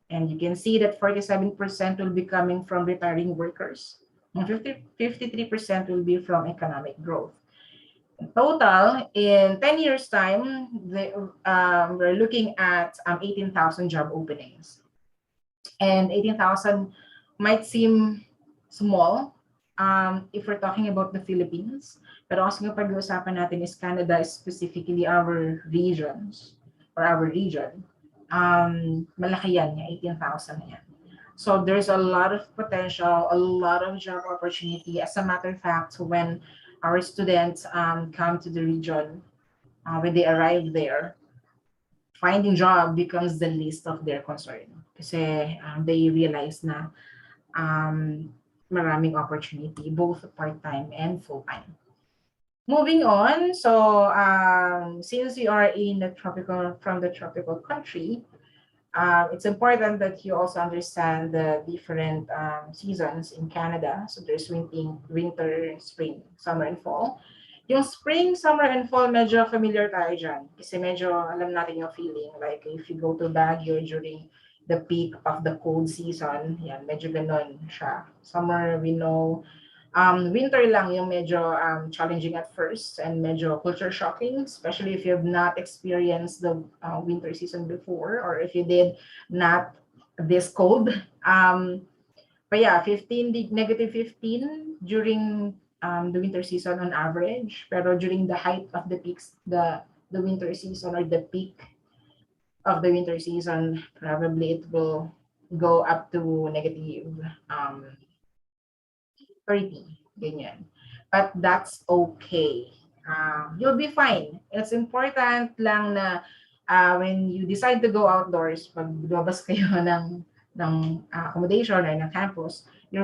and you can see that 47% will be coming from retiring workers, and 53% will be from economic growth. In total, in 10 years' time, we're looking at 18,000 job openings. And 18,000 might seem small, if we're talking about the Philippines, pero kasi nga pag-uusapan natin is Canada, specifically our regions or our region, malaki yan, 18,000 yan. So there's a lot of potential, a lot of job opportunity. As a matter of fact, when our students come to the region, when they arrive there, finding job becomes the least of their concern kasi they realize na maraming opportunity, both part-time and full-time. Moving on, so since you are in the from the tropical country, it's important that you also understand the different seasons in Canada. So there's winter, spring, summer, and fall. Yung spring, summer, and fall, medyo familiar tayo dyan. Kasi medyo alam natin yung feeling. Like if you go to Baguio during the peak of the cold season, yan, medyo ganon siya. Summer, we know. Winter lang yung medyo challenging at first and medyo culture shocking, especially if you have not experienced the winter season before or if you did not this cold. But yeah, negative 15 during the winter season on average. Pero during the height of the peaks, the winter season or the peak of the winter season, probably it will go up to negative 30, ganyan. But that's okay. You'll be fine. It's important lang na when you decide to go outdoors, pag lumabas kayo ng accommodation or ng campus, you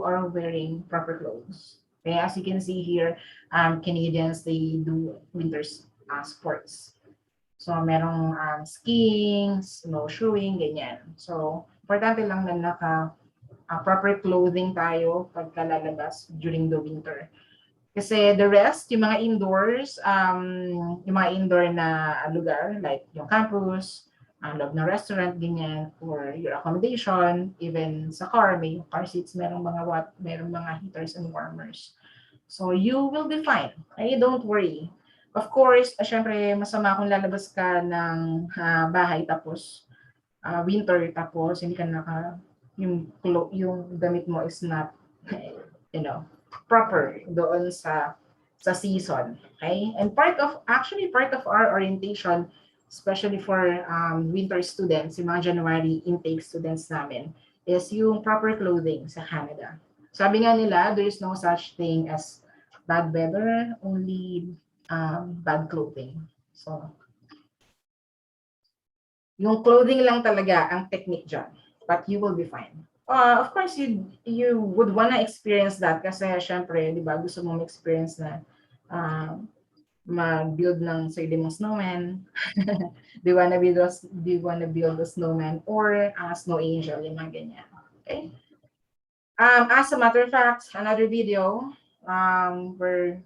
are wearing proper clothes. Okay, as you can see here, Canadians, they do winter sports. So, merong skiing, snowshoeing, ganyan. So, importante lang na proper clothing tayo pagka lalabas during the winter. Kasi the rest, yung mga indoors, yung mga indoor na lugar, like yung campus, loob ng restaurant, ganyan, or your accommodation, even sa car, may car seats, merong mga heaters and warmers. So you will be fine. Okay? Don't worry. Of course, syempre, masama kung lalabas ka ng bahay tapos winter, tapos hindi ka yung damit mo is not, proper doon sa season. Okay? And part of our orientation, especially for winter students, yung mga January intake students namin, is yung proper clothing sa Canada. Sabi nga nila, there is no such thing as bad weather, only bad clothing. So, yung clothing lang talaga ang technique dyan, but you will be fine. Of course, you would wanna experience that kasi syempre, di ba, gusto mong experience na mag-build ng sarili mong snowman. Do you wanna build a snowman or a snow angel, yung mga ganyan. Okay? As a matter of fact, another video, we're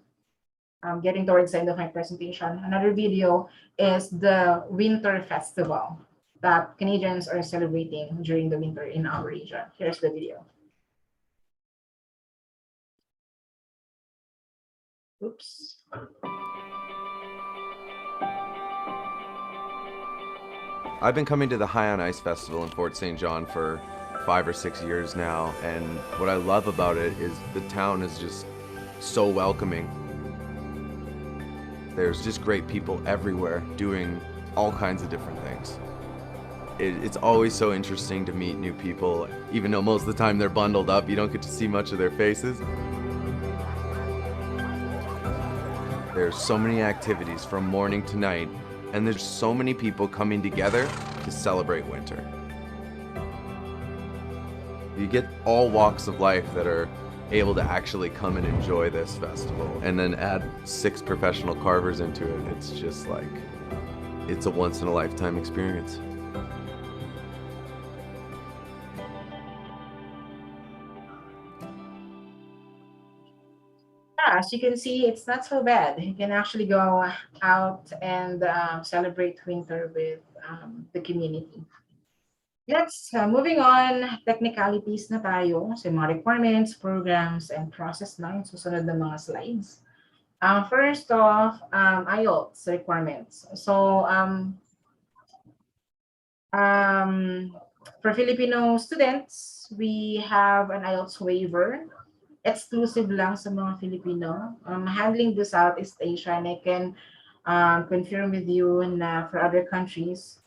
getting towards the end of my presentation. Another video is the Winter Festival that Canadians are celebrating during the winter in our region. Here's the video. Oops. I've been coming to the High on Ice Festival in Fort St. John for 5 or 6 years now, and what I love about it is the town is just so welcoming. There's just great people everywhere doing all kinds of different things. It's always so interesting to meet new people, even though most of the time they're bundled up, you don't get to see much of their faces. There's so many activities from morning to night, and there's so many people coming together to celebrate winter. You get all walks of life that are able to actually come and enjoy this festival, and then add 6 professional carvers into it. It's just like, it's a once-in-a-lifetime experience. As you can see, it's not so bad. You can actually go out and celebrate winter with the community. Let's moving on, technicalities na tayo sa mga requirements, programs, and process na yung susunod na mga slides. First off, IELTS requirements. So, for Filipino students, we have an IELTS waiver. Exclusive lang sa mga Filipino. Handling the Southeast Asia, and I can confirm with you na for other countries,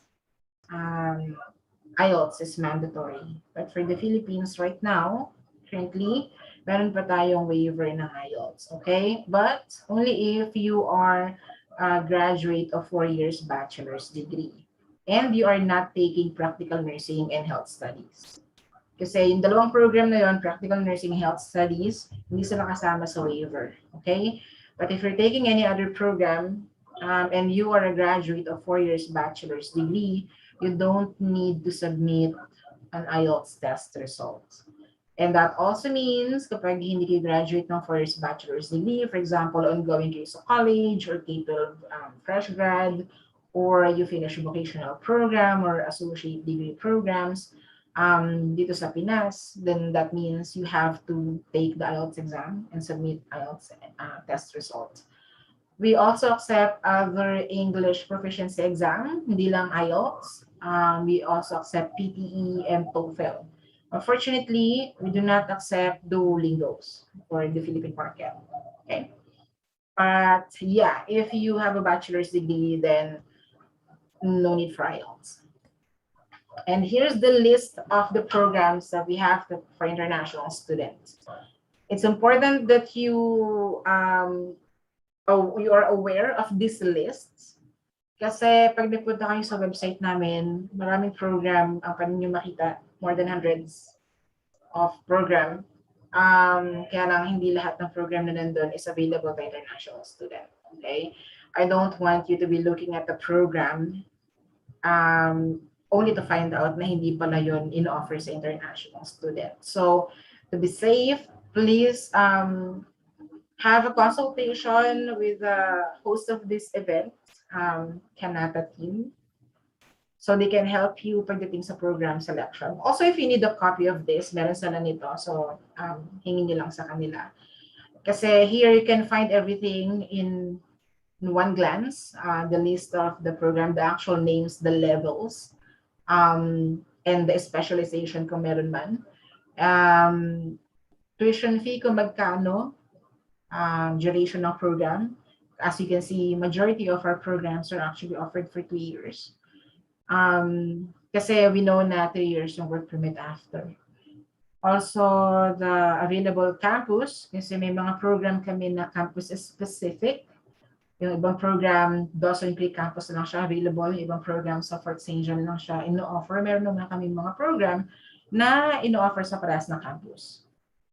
IELTS is mandatory. But for the Philippines right now, currently, meron pa tayong waiver ng IELTS, okay? But only if you are a graduate of 4 years bachelor's degree and you are not taking practical nursing and health studies. Kasi yung dalawang program na yun, practical nursing health studies, hindi sila kasama sa waiver, okay? But if you're taking any other program and you are a graduate of 4 years bachelor's degree, you don't need to submit an IELTS test result. And that also means kapag hindi kayo graduate ng 4 years bachelor's degree, for example, ongoing kayo sa college or K-12 fresh grad, or you finish a vocational program or associate degree programs, dito sa Pinas, then that means you have to take the IELTS exam and submit IELTS test result. We also accept other English proficiency exam, hindi lang IELTS. We also accept PTE and TOEFL. Unfortunately, we do not accept Duolingos for the Philippine market. Okay, but yeah, if you have a bachelor's degree, then no need for IELTS. And here's the list of the programs that we have for international students. It's important that you you are aware of these lists. Kasi pag nagpunta kayo sa website namin, maraming program ang pwede nyo makita, more than hundreds of program. Kaya lang hindi lahat ng program na nandun is available to international student. Okay? I don't want you to be looking at the program only to find out na hindi pala yun in-offer sa international student. So, to be safe, please have a consultation with the host of this event, Kanata team, so they can help you pagdating sa program selection. Also, if you need a copy of this, meron sila nito. So, hingin niyo lang sa kanila. Kasi here you can find everything in one glance, the list of the program, the actual names, the levels, and the specialization kung meron man. Tuition fee kung magkano, duration of program. As you can see, majority of our programs are actually offered for 2 years. Kasi we know na 3 years yung work permit after. Also, the available campus, kasi may mga program kami na campus is specific. Yung ibang program, Dawson Creek campus lang siya available. Yung ibang program sa Fort St. John lang siya ino-offer. Meron naman kami mga program na ino-offer sa parehas na campus.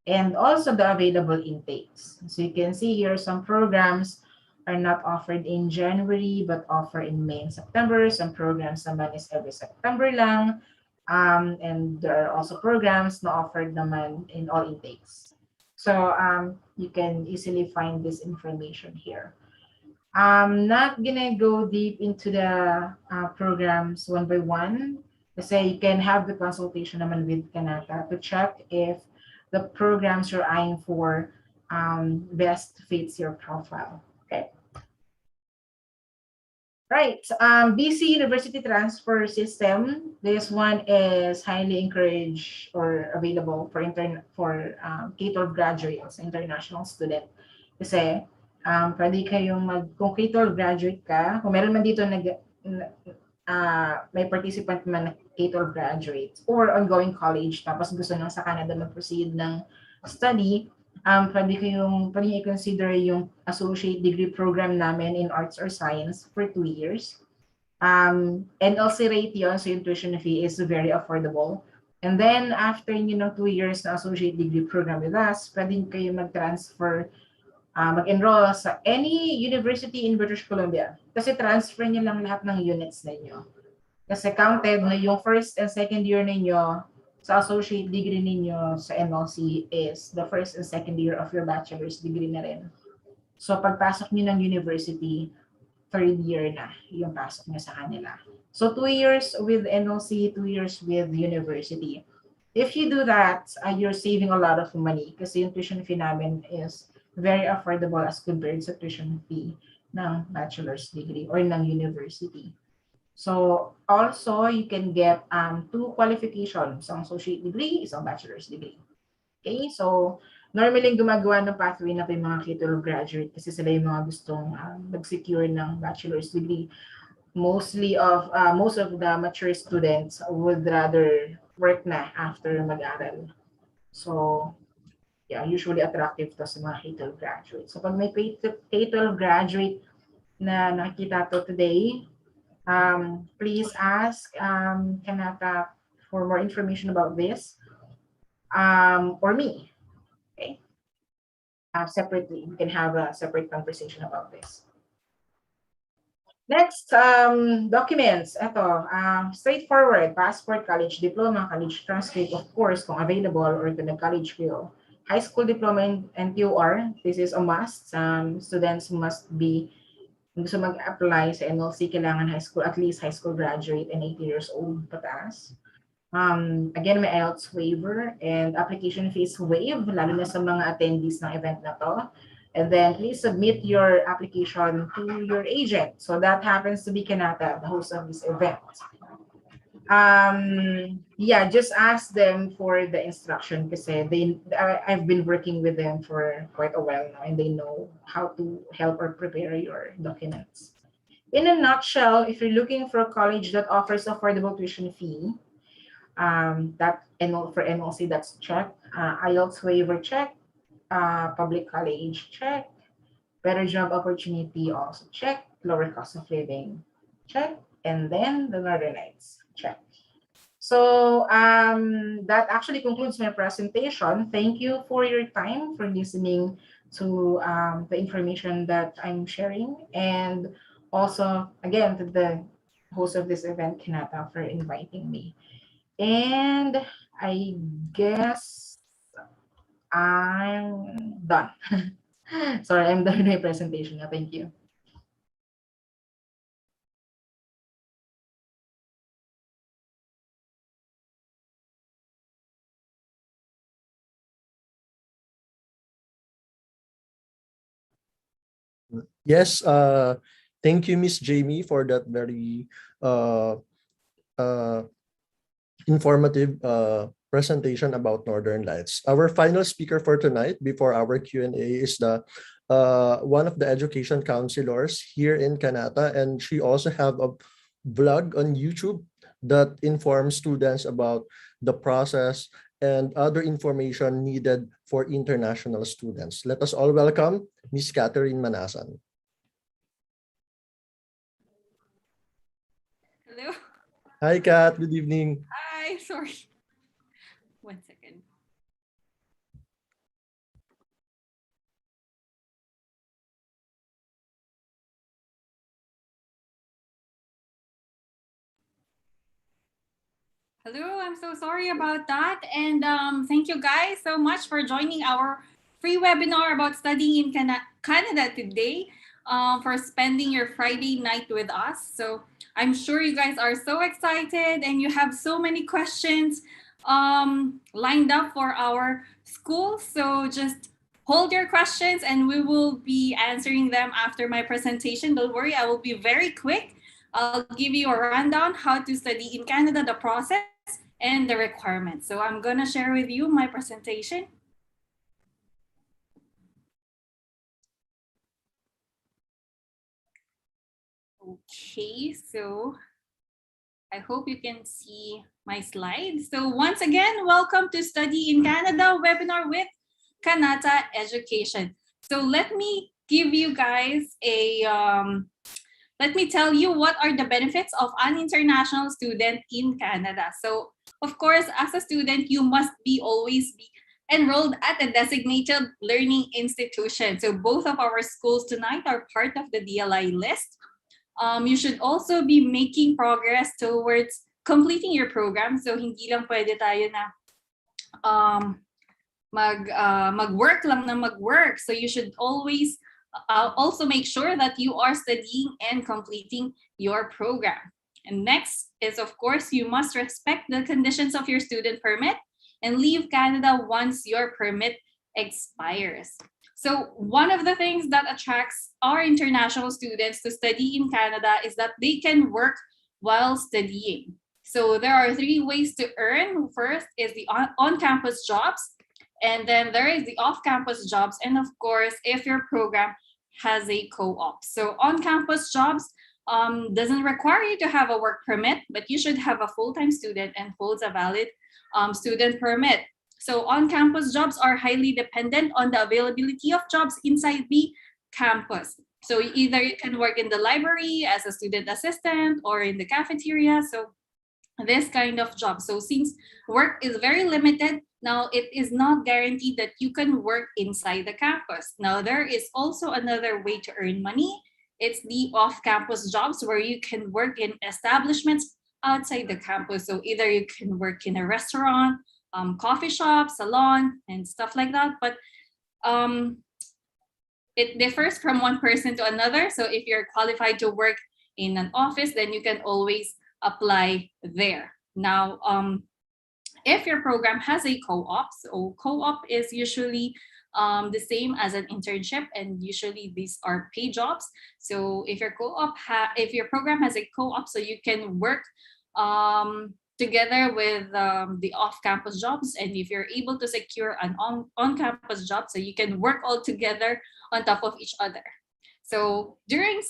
And also the available intakes. So you can see here some programs are not offered in January but offer in May and September. Some programs naman is every September lang. And there are also programs na offered naman in all intakes. So you can easily find this information here. I'm not gonna go deep into the programs one by one. Kasi you can have the consultation naman with Kanata to check if the programs you're eyeing for best fits your profile. Okay. Right. BC University Transfer System. This one is highly encouraged or available for K-12 graduates, international student. Kasi pwede kayong kung K-12 graduate ka, kung meron man dito may participant man na K-12 graduate or ongoing college, tapos gusto nang sa Canada mag-proceed ng study, pwede i-consider yung associate degree program namin in arts or science for 2 years. NLC rate yun, so yung tuition fee is very affordable. And then after ng 2 years na associate degree program with us, pwede kayo mag-transfer, mag-enroll sa any university in British Columbia. Kasi transfer niyo lang lahat ng units ninyo. Kasi counted na yung first and second year ninyo sa associate degree ninyo sa NLC is the first and second year of your bachelor's degree na rin. So pagpasok niyo ng university, third year na yung pasok niyo sa kanila. So 2 years with NLC, 2 years with university. If you do that, you're saving a lot of money kasi yung tuition fee namin is very affordable as compared sa tuition fee ng bachelor's degree or ng university. So also, you can get 2 qualifications, isang associate degree, isang bachelor's degree. Okay, so normally gumagawa ng pathway na yung mga K-12 graduate kasi sila yung mga gustong mag-secure ng bachelor's degree. Most of the mature students would rather work na after mag-aral. So yeah, usually attractive to sa mga K-12 graduates. So pag may K-12 graduate na nakita to today, please ask Kanata for more information about this, or me. Okay, separately, we can have a separate conversation about this. Next, documents. Ito, straightforward, passport, college diploma, college transcript, of course, kung available, or kung college bill. High school diploma and TOR, this is a must. Students must be, gusto mag-apply sa NLC, kailangan at least high school graduate and 18 years old pataas. Again, may IELTS waiver and application fees waive, lalo na sa mga attendees ng event na to. And then please submit your application to your agent. So that happens to be Kanata, the host of this event. Yeah, just ask them for the instruction kasi I've been working with them for quite a while now and they know how to help or prepare your documents. In a nutshell, if you're looking for a college that offers affordable tuition fee, that for NLC, that's check. IELTS waiver, check. Public college, check. Better job opportunity, also check. Lower cost of living, check. And then the Northern Lights, check. So that actually concludes my presentation. Thank you for your time, for listening to the information that I'm sharing. And also, again, to the host of this event, Kanata, for inviting me. And I guess I'm done. Sorry, I'm done with my presentation now. Thank you. Yes, thank you, Miss Jamie, for that very uh, uh, informative presentation about Northern Lights. Our final speaker for tonight, before our Q&A, is the one of the education counselors here in Kanata, and she also have a blog on YouTube that informs students about the process and other information needed for international students. Let us all welcome Miss Catherine Manasan. Hello. Hi, Kat. Good evening. Hi. Sorry. 1 second. Hello. I'm so sorry about that. And thank you guys so much for joining our free webinar about studying in Canada today, for spending your Friday night with us. So I'm sure you guys are so excited and you have so many questions lined up for our school. So just hold your questions and we will be answering them after my presentation. Don't worry, I will be very quick. I'll give you a rundown how to study in Canada, the process and the requirements. So I'm gonna share with you my presentation. Okay, so I hope you can see my slides. So once again, welcome to Study in Canada webinar with Kanata Education. So let me give you guys a, let me tell you what are the benefits of an international student in Canada. So of course, as a student, you must always be enrolled at a designated learning institution. So both of our schools tonight are part of the DLI list. You should also be making progress towards completing your program. So hindi lang pwede tayo na mag-work lang na mag-work. So you should always also make sure that you are studying and completing your program. And next is, of course, you must respect the conditions of your student permit and leave Canada once your permit expires. So one of the things that attracts our international students to study in Canada is that they can work while studying. So there are 3 ways to earn. First is the on-campus jobs, and then there is the off-campus jobs, and of course, if your program has a co-op. So on-campus jobs doesn't require you to have a work permit, but you should have a full-time student and holds a valid student permit. So on-campus jobs are highly dependent on the availability of jobs inside the campus. So either you can work in the library as a student assistant or in the cafeteria. So this kind of job. So since work is very limited, now it is not guaranteed that you can work inside the campus. Now there is also another way to earn money. It's the off-campus jobs where you can work in establishments outside the campus. So either you can work in a restaurant, coffee shop, salon, and stuff like that. But it differs from one person to another. So if you're qualified to work in an office, then you can always apply there. Now, if your program has a co-op, so co-op is usually the same as an internship, and usually these are paid jobs. So if your if your program has a co-op, so you can work together with the off-campus jobs, and if you're able to secure an on-campus job, so you can work all together on top of each other. So during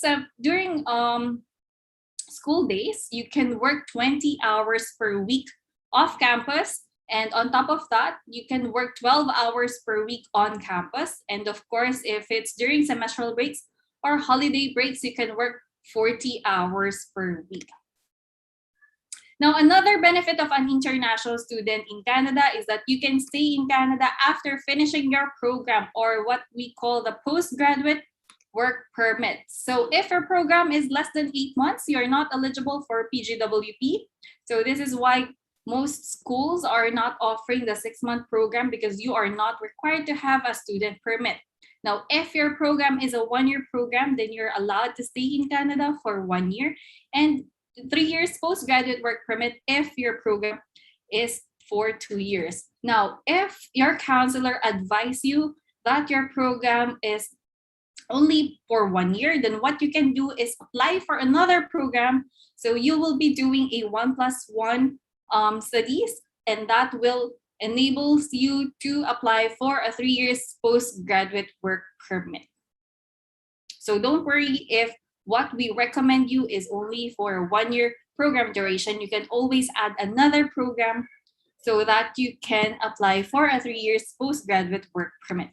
school days, you can work 20 hours per week off campus. And on top of that, you can work 12 hours per week on campus. And of course, if it's during semestral breaks or holiday breaks, you can work 40 hours per week. Now, another benefit of an international student in Canada is that you can stay in Canada after finishing your program, or what we call the postgraduate work permit. So if your program is less than 8 months, you're not eligible for PGWP. So this is why most schools are not offering the 6-month program, because you are not required to have a student permit. Now, if your program is a 1-year program, then you're allowed to stay in Canada for 1 year, and 3 years postgraduate work permit if your program is for 2 years. Now, if your counselor advises you that your program is only for 1 year, then what you can do is apply for another program. So you will be doing a 1+1 studies, and that will enables you to apply for a 3 years postgraduate work permit. So don't worry if what we recommend you is only for a 1-year program duration. You can always add another program so that you can apply for a 3 years postgraduate work permit.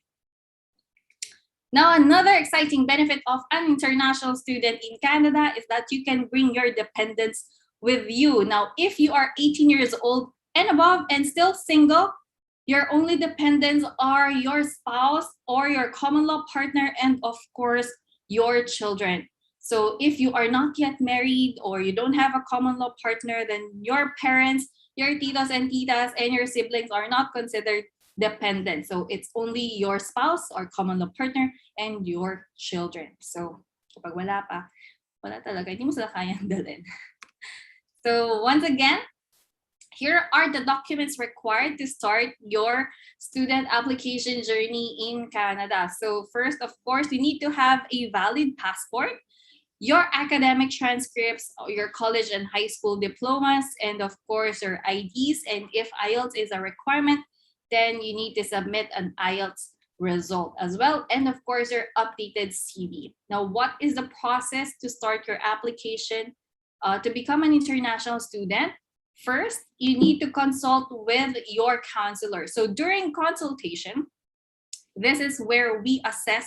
Now, another exciting benefit of an international student in Canada is that you can bring your dependents with you. Now, if you are 18 years old and above and still single, your only dependents are your spouse or your common law partner, and of course, your children. So if you are not yet married or you don't have a common law partner, then your parents, your titos and titas, and your siblings are not considered dependent. So it's only your spouse or common law partner and your children. So kapag wala pa, wala talaga, hindi mo sila kayang dalhin. So once again, here are the documents required to start your student application journey in Canada. So first, of course, you need to have a valid passport, your academic transcripts, your college and high school diplomas, and of course, your IDs. And if IELTS is a requirement, then you need to submit an IELTS result as well. And of course, your updated CV. Now, what is the process to start your application to become an international student? First, you need to consult with your counselor. So during consultation, this is where we assess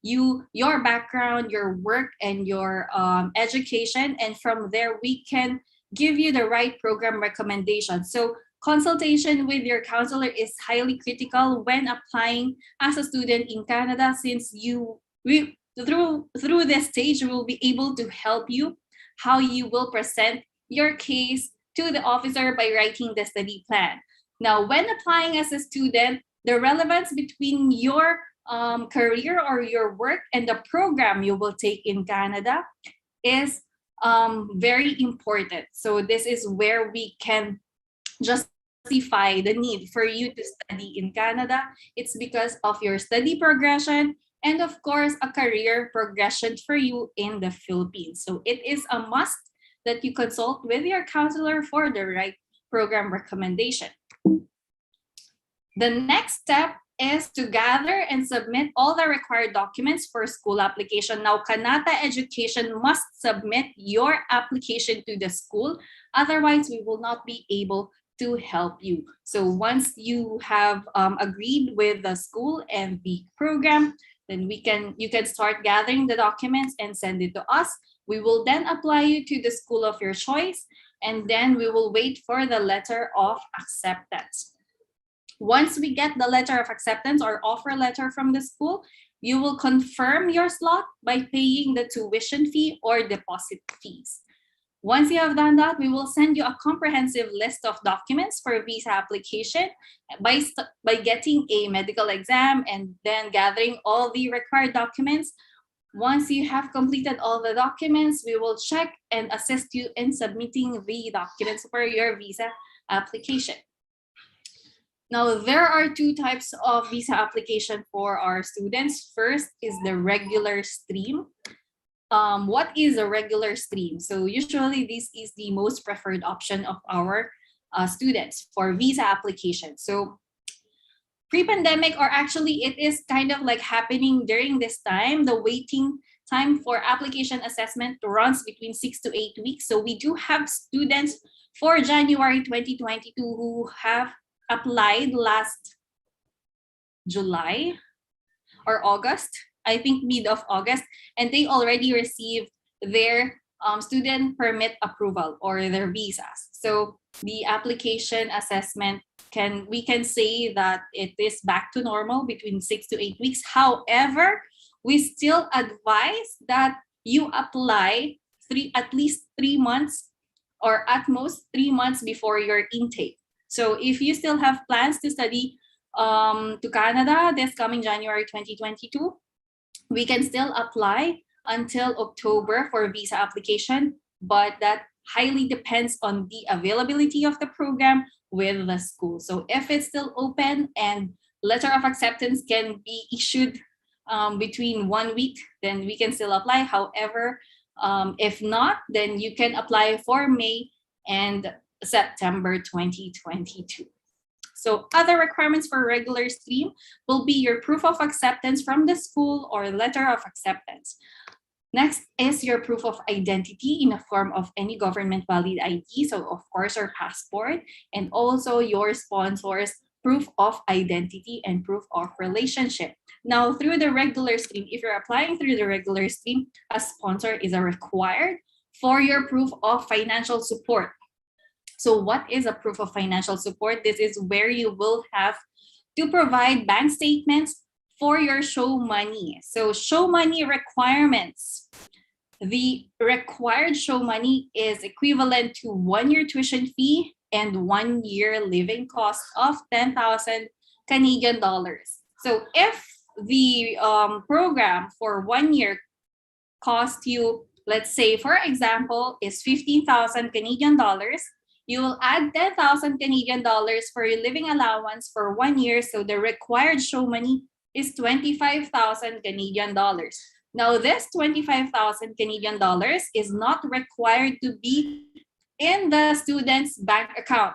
your background, your work, and your education. And from there, we can give you the right program recommendation. So consultation with your counselor is highly critical when applying as a student in Canada, since through this stage, we will be able to help you how you will present your case to the officer by writing the study plan. Now, when applying as a student, the relevance between your career or your work and the program you will take in Canada is very important. So this is where we can justify the need for you to study in Canada. It's because of your study progression and of course a career progression for you in the Philippines. So it is a must that you consult with your counselor for the right program recommendation. The next step is to gather and submit all the required documents for school application. Now, Kanata Education must submit your application to the school. Otherwise, we will not be able to help you. So once you have agreed with the school and the program, then you can start gathering the documents and send it to us. We will then apply you to the school of your choice, and then we will wait for the letter of acceptance. Once we get the letter of acceptance or offer letter from the school, you will confirm your slot by paying the tuition fee or deposit fees. Once you have done that, we will send you a comprehensive list of documents for visa application by getting a medical exam and then gathering all the required documents. Once you have completed all the documents, we will check and assist you in submitting the documents for your visa application. Now, there are two types of visa application for our students. First is the regular stream. What is a regular stream? So usually this is the most preferred option of our students for visa application. So pre-pandemic, or actually it is kind of like happening during this time, the waiting time for application assessment runs between 6 to 8 weeks. So we do have students for January 2022 who have applied last July or August, I think mid of August, and they already received their student permit approval or their visas. So the application assessment we can say that it is back to normal between 6 to 8 weeks. However, we still advise that you apply at least 3 months or at most 3 months before your intake. So if you still have plans to study to Canada this coming January 2022, we can still apply until October for visa application, but that highly depends on the availability of the program with the school. So if it's still open and letter of acceptance can be issued between 1 week, then we can still apply. However, if not, then you can apply for May and September 2022. So other requirements for regular stream will be your proof of acceptance from the school or letter of acceptance. Next is your proof of identity in the form of any government valid ID. So of course, your passport, and also your sponsor's proof of identity and proof of relationship. Now, through the regular stream, if you're applying through the regular stream, a sponsor is required for your proof of financial support. So what is a proof of financial support? This is where you will have to provide bank statements for your show money. So show money requirements. The required show money is equivalent to 1 year tuition fee and 1 year living cost of 10,000 Canadian dollars. So if the program for 1 year cost you, let's say, for example, is 15,000 Canadian dollars, you will add 10,000 Canadian dollars for your living allowance for 1 year. So the required show money is 25,000 Canadian dollars. Now, this 25,000 Canadian dollars is not required to be in the student's bank account.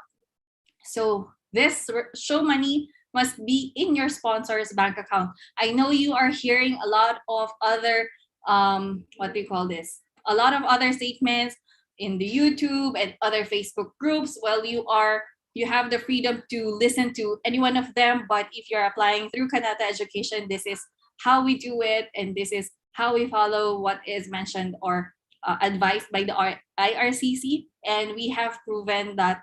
So this show money must be in your sponsor's bank account. I know you are hearing a lot of other, what do you call this? A lot of other statements in the YouTube and other Facebook groups. Well, you have the freedom to listen to any one of them, but if you're applying through Kanata Education, this is how we do it, and this is how we follow what is mentioned or advised by the IRCC. And we have proven that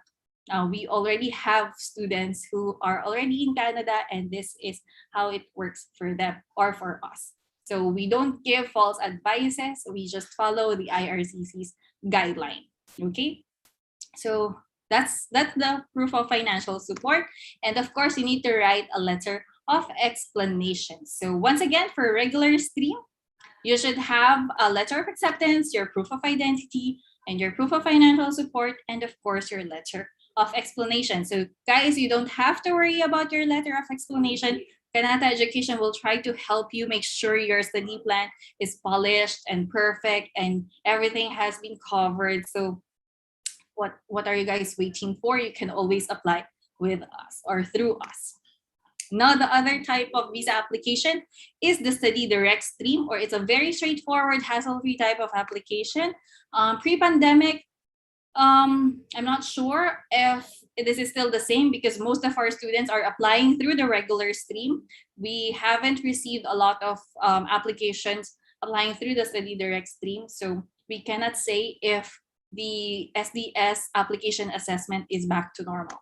we already have students who are already in Canada, and this is how it works for them or for us. So we don't give false advices, we just follow the IRCC's guideline. Okay, so that's the proof of financial support. And of course, you need to write a letter of explanation. So once again, for regular stream, you should have a letter of acceptance, your proof of identity, and your proof of financial support, and of course, your letter of explanation. So guys, you don't have to worry about your letter of explanation. Kanata Education will try to help you make sure your study plan is polished and perfect and everything has been covered. So what are you guys waiting for? You can always apply with us or through us. Now, the other type of visa application is the study direct stream, or it's a very straightforward, hassle-free type of application. Pre-pandemic, I'm not sure if this is still the same because most of our students are applying through the regular stream. We haven't received a lot of applications applying through the study direct stream. So we cannot say if the SDS application assessment is back to normal.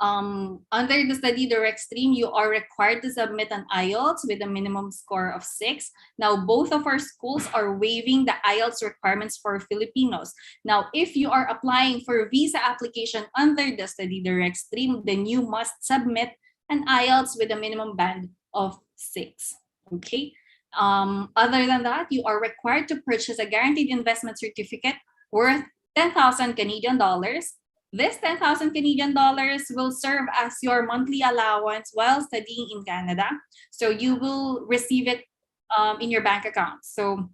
Under the study direct stream, you are required to submit an IELTS with a minimum score of 6. Now, both of our schools are waiving the IELTS requirements for Filipinos. Now, if you are applying for visa application under the study direct stream, then you must submit an IELTS with a minimum band of 6. Okay. Other than that, you are required to purchase a guaranteed investment certificate worth 10,000 Canadian dollars. This 10,000 Canadian dollars will serve as your monthly allowance while studying in Canada. So you will receive it in your bank account. So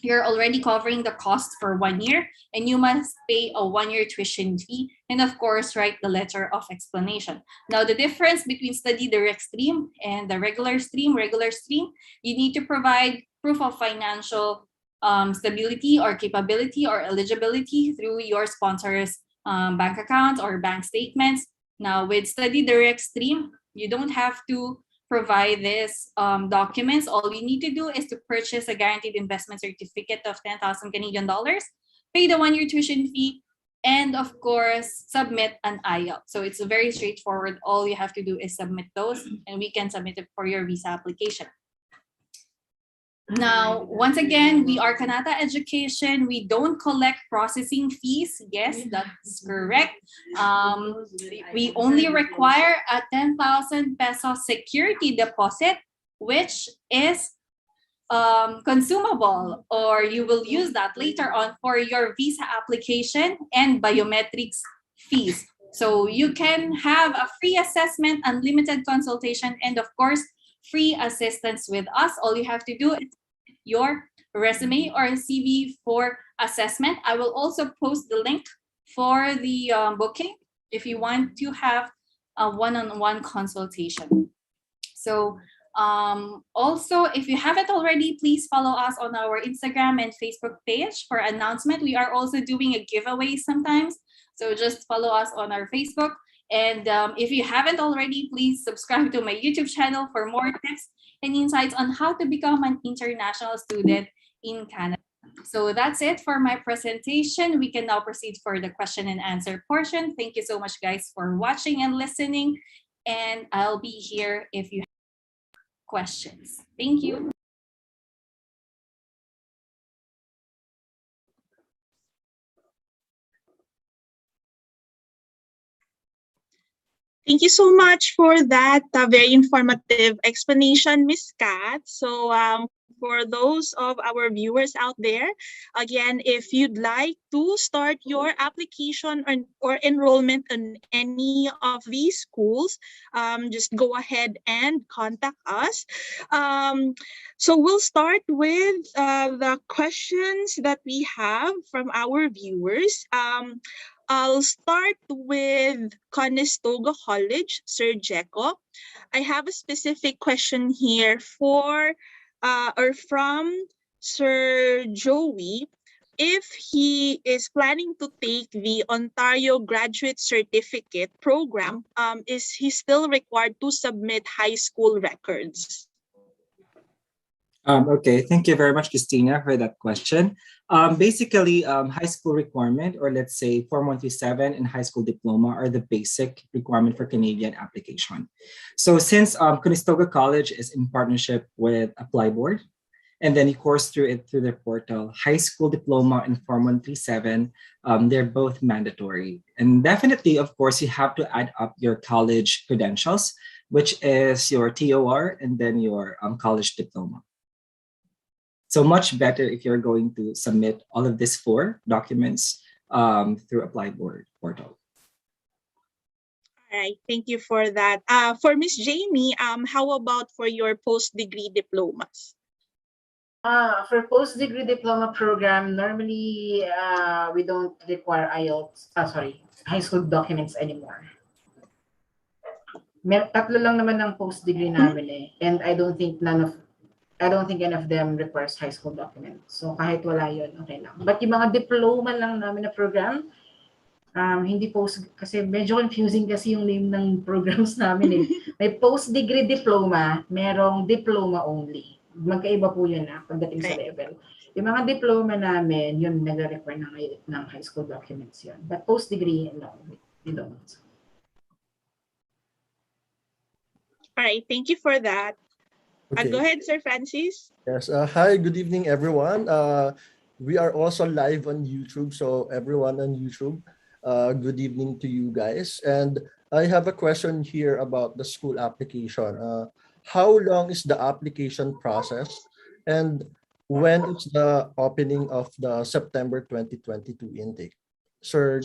you're already covering the cost for 1 year, and you must pay a 1 year tuition fee, and of course, write the letter of explanation. Now, the difference between study direct stream and the regular stream, you need to provide proof of financial stability or capability or eligibility through your sponsor's bank accounts or bank statements. Now, with Study Direct Stream, you don't have to provide these documents. All you need to do is to purchase a guaranteed investment certificate of 10,000 Canadian dollars, pay the 1-year tuition fee, and of course, submit an IELTS. So it's very straightforward. All you have to do is submit those, and we can submit it for your visa application. Now, once again, we are Kanata Education. We don't collect processing fees. Yes, that's correct. We only require a 10,000 peso security deposit, which is consumable, or you will use that later on for your visa application and biometrics fees. So you can have a free assessment, unlimited consultation, and of course, free assistance with us. All you have to do is your resume or CV for assessment. I will also post the link for the booking if you want to have a one-on-one consultation. So also, if you haven't already, please follow us on our Instagram and Facebook page for announcement. We are also doing a giveaway sometimes. So just follow us on our Facebook. And if you haven't already, please subscribe to my YouTube channel for more tips and insights on how to become an international student in Canada. So that's it for my presentation. We can now proceed for the question and answer portion. Thank you so much, guys, for watching and listening. And I'll be here if you have questions. Thank you. Thank you so much for that very informative explanation, Ms. Kat. So for those of our viewers out there, again, if you'd like to start your application or enrollment in any of these schools, just go ahead and contact us. So we'll start with the questions that we have from our viewers. I'll start with Conestoga College, Sir Jeco. I have a specific question here for or from Sir Joey. If he is planning to take the Ontario Graduate Certificate program, is he still required to submit high school records? Okay, thank you very much, Christina, for that question. Basically, high school requirement, or let's say Form 137 and high school diploma are the basic requirement for Canadian application. So since Conestoga College is in partnership with Apply Board, and then you course through their portal, high school diploma and Form 137, they're both mandatory. And definitely, of course, you have to add up your college credentials, which is your TOR and then your college diploma. So much better if you're going to submit all of these 4 documents through Apply Board portal. All right, thank you for that. For Miss Jamie, how about for your post-degree diplomas? For post-degree diploma program, normally we don't require IELTS, high school documents anymore. Tatlo lang naman ng post-degree namin eh, and I don't think any of them requires high school documents. So kahit wala yun, okay lang. But yung mga diploma lang namin na program, hindi post, kasi medyo confusing kasi yung name ng programs namin eh. May post-degree diploma, merong diploma only. Magkaiba po yun pagdating sa level. Yung mga diploma namin, yun nag-require ng high school documents yun. But post-degree, no, we don't. All right, thank you for that. Okay. Go ahead, Sir Francis. Yes. Hi, good evening, everyone. We are also live on YouTube, so everyone on YouTube, good evening to you guys. And I have a question here about the school application. How long is the application process, and when is the opening of the September 2022 intake? Sir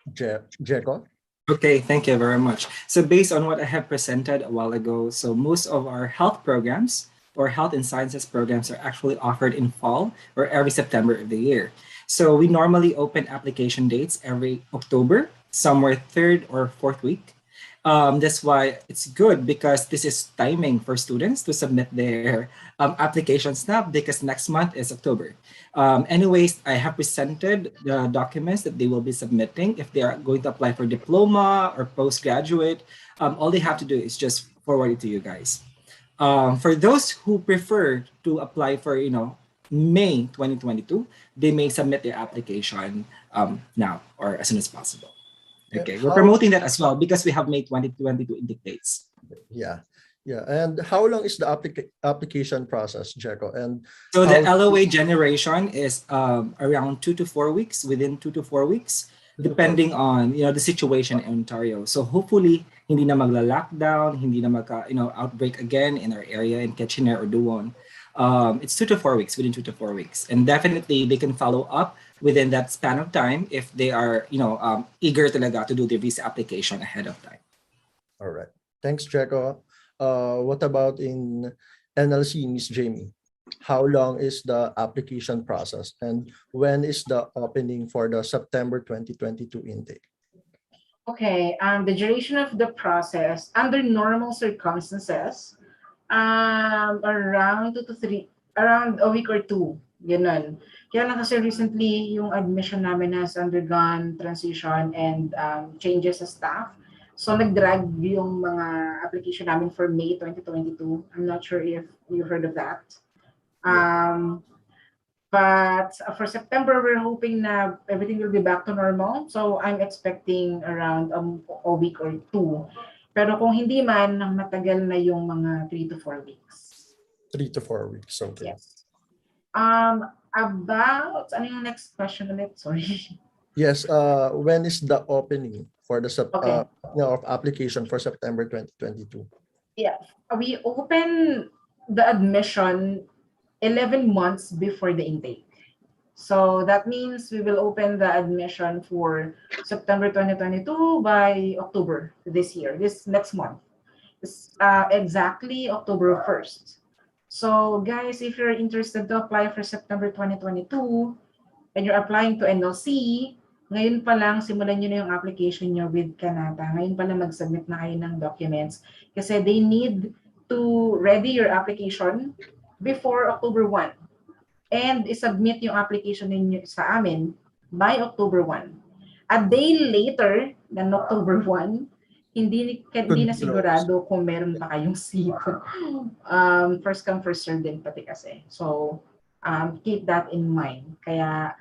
Jeco? Okay, thank you very much. So based on what I have presented a while ago, so most of our health programs or health and sciences programs are actually offered in fall or every September of the year. So we normally open application dates every October, somewhere 3rd or 4th week That's why it's good because this is timing for students to submit their applications now because next month is October. Anyways, I have presented the documents that they will be submitting if they are going to apply for diploma or postgraduate. All they have to do is just forward it to you guys. For those who prefer to apply for, May 2022, they may submit their application now or as soon as possible. Okay, we're promoting that as well because we have May 2022 intake dates. Yeah. And how long is the application process, Jeko? And so the LOA generation is around 2 to 4 weeks, within 2 to 4 weeks, depending on the situation in Ontario. So hopefully hindi na magla-lockdown, hindi na outbreak again in our area in Kitchener or Duwon. It's 2 to 4 weeks, within 2 to 4 weeks, and definitely they can follow up within that span of time if they are eager talaga to do their visa application ahead of time. All right, thanks, Jeko. What about in NLC, Miss Jamie? How long is the application process and when is the opening for the September 2022 intake? Okay, the duration of the process under normal circumstances, around around a week or two, ganun. Kaya lang kasi recently, yung admission namin has undergone transition and changes sa staff. So nag-drag yung mga application namin for May 2022. I'm not sure if you heard of that. But for September, we're hoping na everything will be back to normal. So I'm expecting around a week or two. Pero kung hindi man, matagal na yung mga 3 to 4 weeks. 3 to 4 weeks, okay. Yes. About, ano yung next question ulit? Sorry. Yes, when is the opening for the application for September 2022? Yeah, we open the admission 11 months before the intake. So that means we will open the admission for September 2022 by October this year, this next month. It's, exactly October 1st. So guys, if you're interested to apply for September 2022 and you're applying to NLC, ngayon pa lang simulan nyo na yung application nyo with Kanata. Ngayon pa lang mag-submit na kayo ng documents kasi they need to ready your application before October 1 and isubmit yung application ninyo sa amin by October 1. A day later than October 1, hindi na sigurado kung meron pa kayong seat. First come, first serve din pati kasi. So, keep that in mind. Kaya,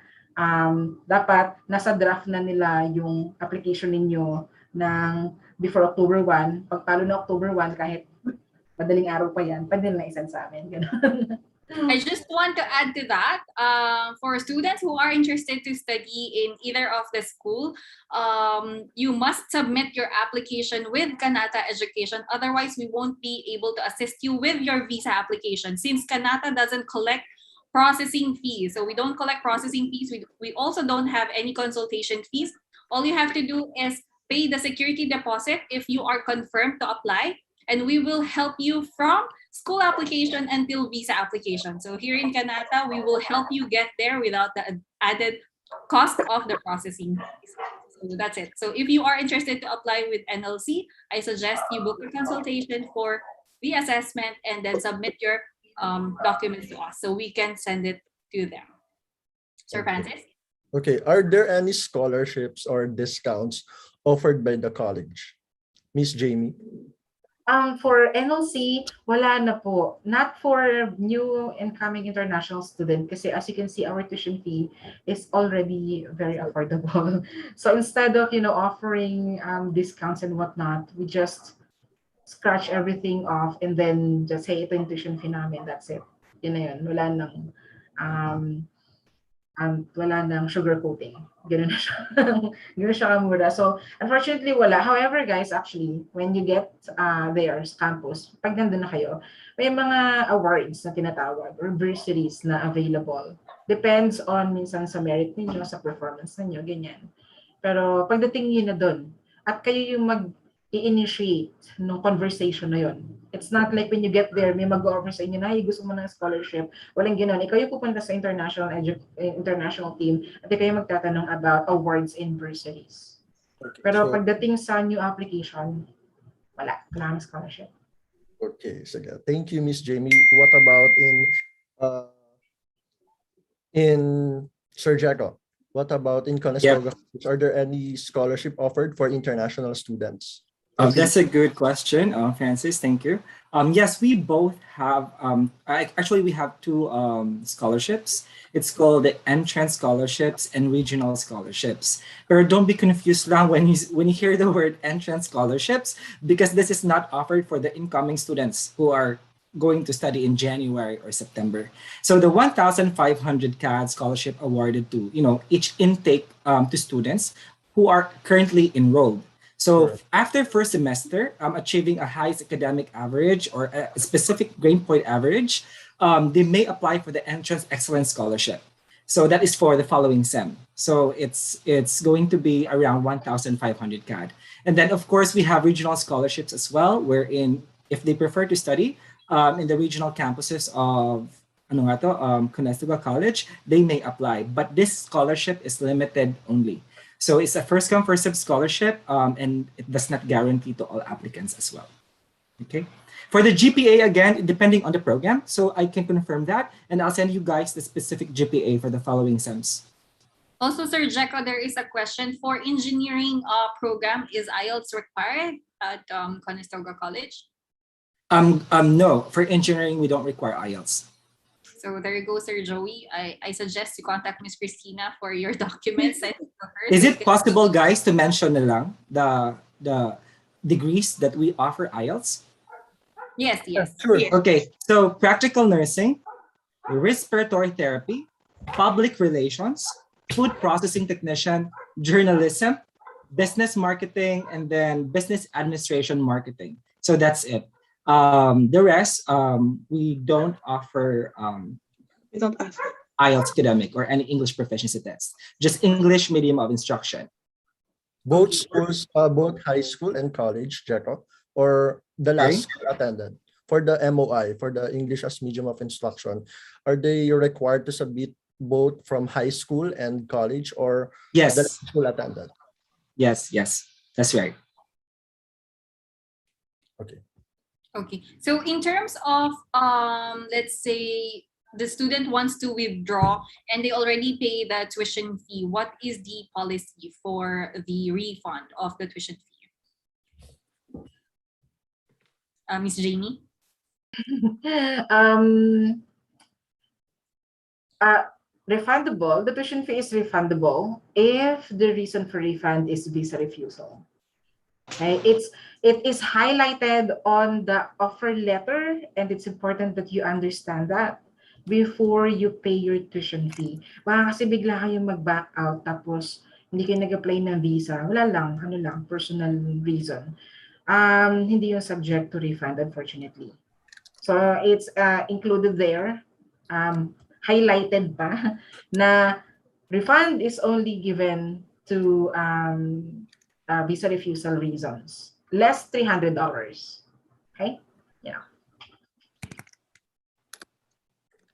dapat nasa draft na nila yung application ninyo ng before October 1. Pagtalo na October 1, kahit madaling araw pa yan, pwede na isend sa amin. I just want to add to that, for students who are interested to study in either of the school, you must submit your application with Kanata Education. Otherwise, we won't be able to assist you with your visa application since Kanata doesn't collect processing fees. So we don't collect processing fees. We also don't have any consultation fees. All you have to do is pay the security deposit if you are confirmed to apply, and we will help you from school application until visa application. So here in Kanata, we will help you get there without the added cost of the processing fees. So that's it. So if you are interested to apply with NLC, I suggest you book a consultation for the assessment and then submit your documents to us so we can send it to them. Sir Francis? Okay, are there any scholarships or discounts offered by the college? Miss Jamie? For NLC, wala na po. Not for new incoming international student kasi as you can see, our tuition fee is already very affordable. So instead of, offering discounts and whatnot, we just scratch everything off and then just say ito yung tuition fee namin, that's it. Yun na yun. Wala nang sugarcoating. Ganun na siya. Ganun siya kamura. So, unfortunately, wala. However, guys, actually, when you get there sa campus, pag nandun na kayo, may mga awards na tinatawag or bursaries na available. Depends on minsan sa merit ninyo, sa performance ninyo, ganyan. Pero pagdating nyo na dun, at kayo yung mag-i-initiate ng conversation na yun. It's not like when you get there, may mag-offer sa inyo na, gusto mo ng scholarship. Walang gano'n. Ikaw yung pupunta sa international team at ikaw yung magtatanong about awards and bursaries. Pero so- pagdating sa new application, wala ng scholarship. Okay, sige. Thank you, Miss Jamie. What about in Sir Jacob? What about in Conestoga? Are there any scholarship offered for international students? That's a good question, Francis. Thank you. Yes, we both have. Actually, we have two scholarships. It's called the entrance scholarships and regional scholarships. But don't be confused lang when you hear the word entrance scholarships, because this is not offered for the incoming students who are going to study in January or September. So the 1,500 CAD scholarship awarded to each intake to students who are currently enrolled. So after first semester, achieving a highest academic average or a specific grade point average, they may apply for the Entrance Excellence Scholarship. So that is for the following SEM. So it's going to be around 1,500 CAD. And then of course we have regional scholarships as well, wherein if they prefer to study in the regional campuses of Conestoga College, they may apply. But this scholarship is limited only. So it's a first come, first served scholarship, and it does not guarantee to all applicants as well. Okay. For the GPA, again, depending on the program, so I can confirm that, and I'll send you guys the specific GPA for the following SEMs. Also, Sir Jeko, there is a question for engineering program. Is IELTS required at Conestoga College? No, for engineering, we don't require IELTS. So there you go, Sir Joey. I suggest you contact Miss Christina for your documents. Is it possible, guys, to mention na lang the degrees that we offer IELTS? Yes, yes. Sure. Okay, so practical nursing, respiratory therapy, public relations, food processing technician, journalism, business marketing, and then business administration marketing. So that's it. The rest, we don't offer IELTS academic or any English proficiency test, just English medium of instruction. Both schools, both high school and college, Jacob, or the last school attended for the MOI, for the English as medium of instruction, are they required to submit both from high school and college, or Yes, the last school attended? Yes, that's right. Okay. Okay. So in terms of let's say the student wants to withdraw and they already pay the tuition fee, what is the policy for the refund of the tuition fee? Miss Jamie? Refundable, the tuition fee is refundable if the reason for refund is visa refusal. Okay, it is highlighted on the offer letter, and it's important that you understand that before you pay your tuition fee. Baka kasi bigla kayong mag-back out tapos hindi kayo nag-apply ng visa. Wala lang, personal reason. Hindi yung subject to refund, unfortunately. So it's included there, highlighted pa na refund is only given to visa refusal reasons, less $300. Okay, yeah.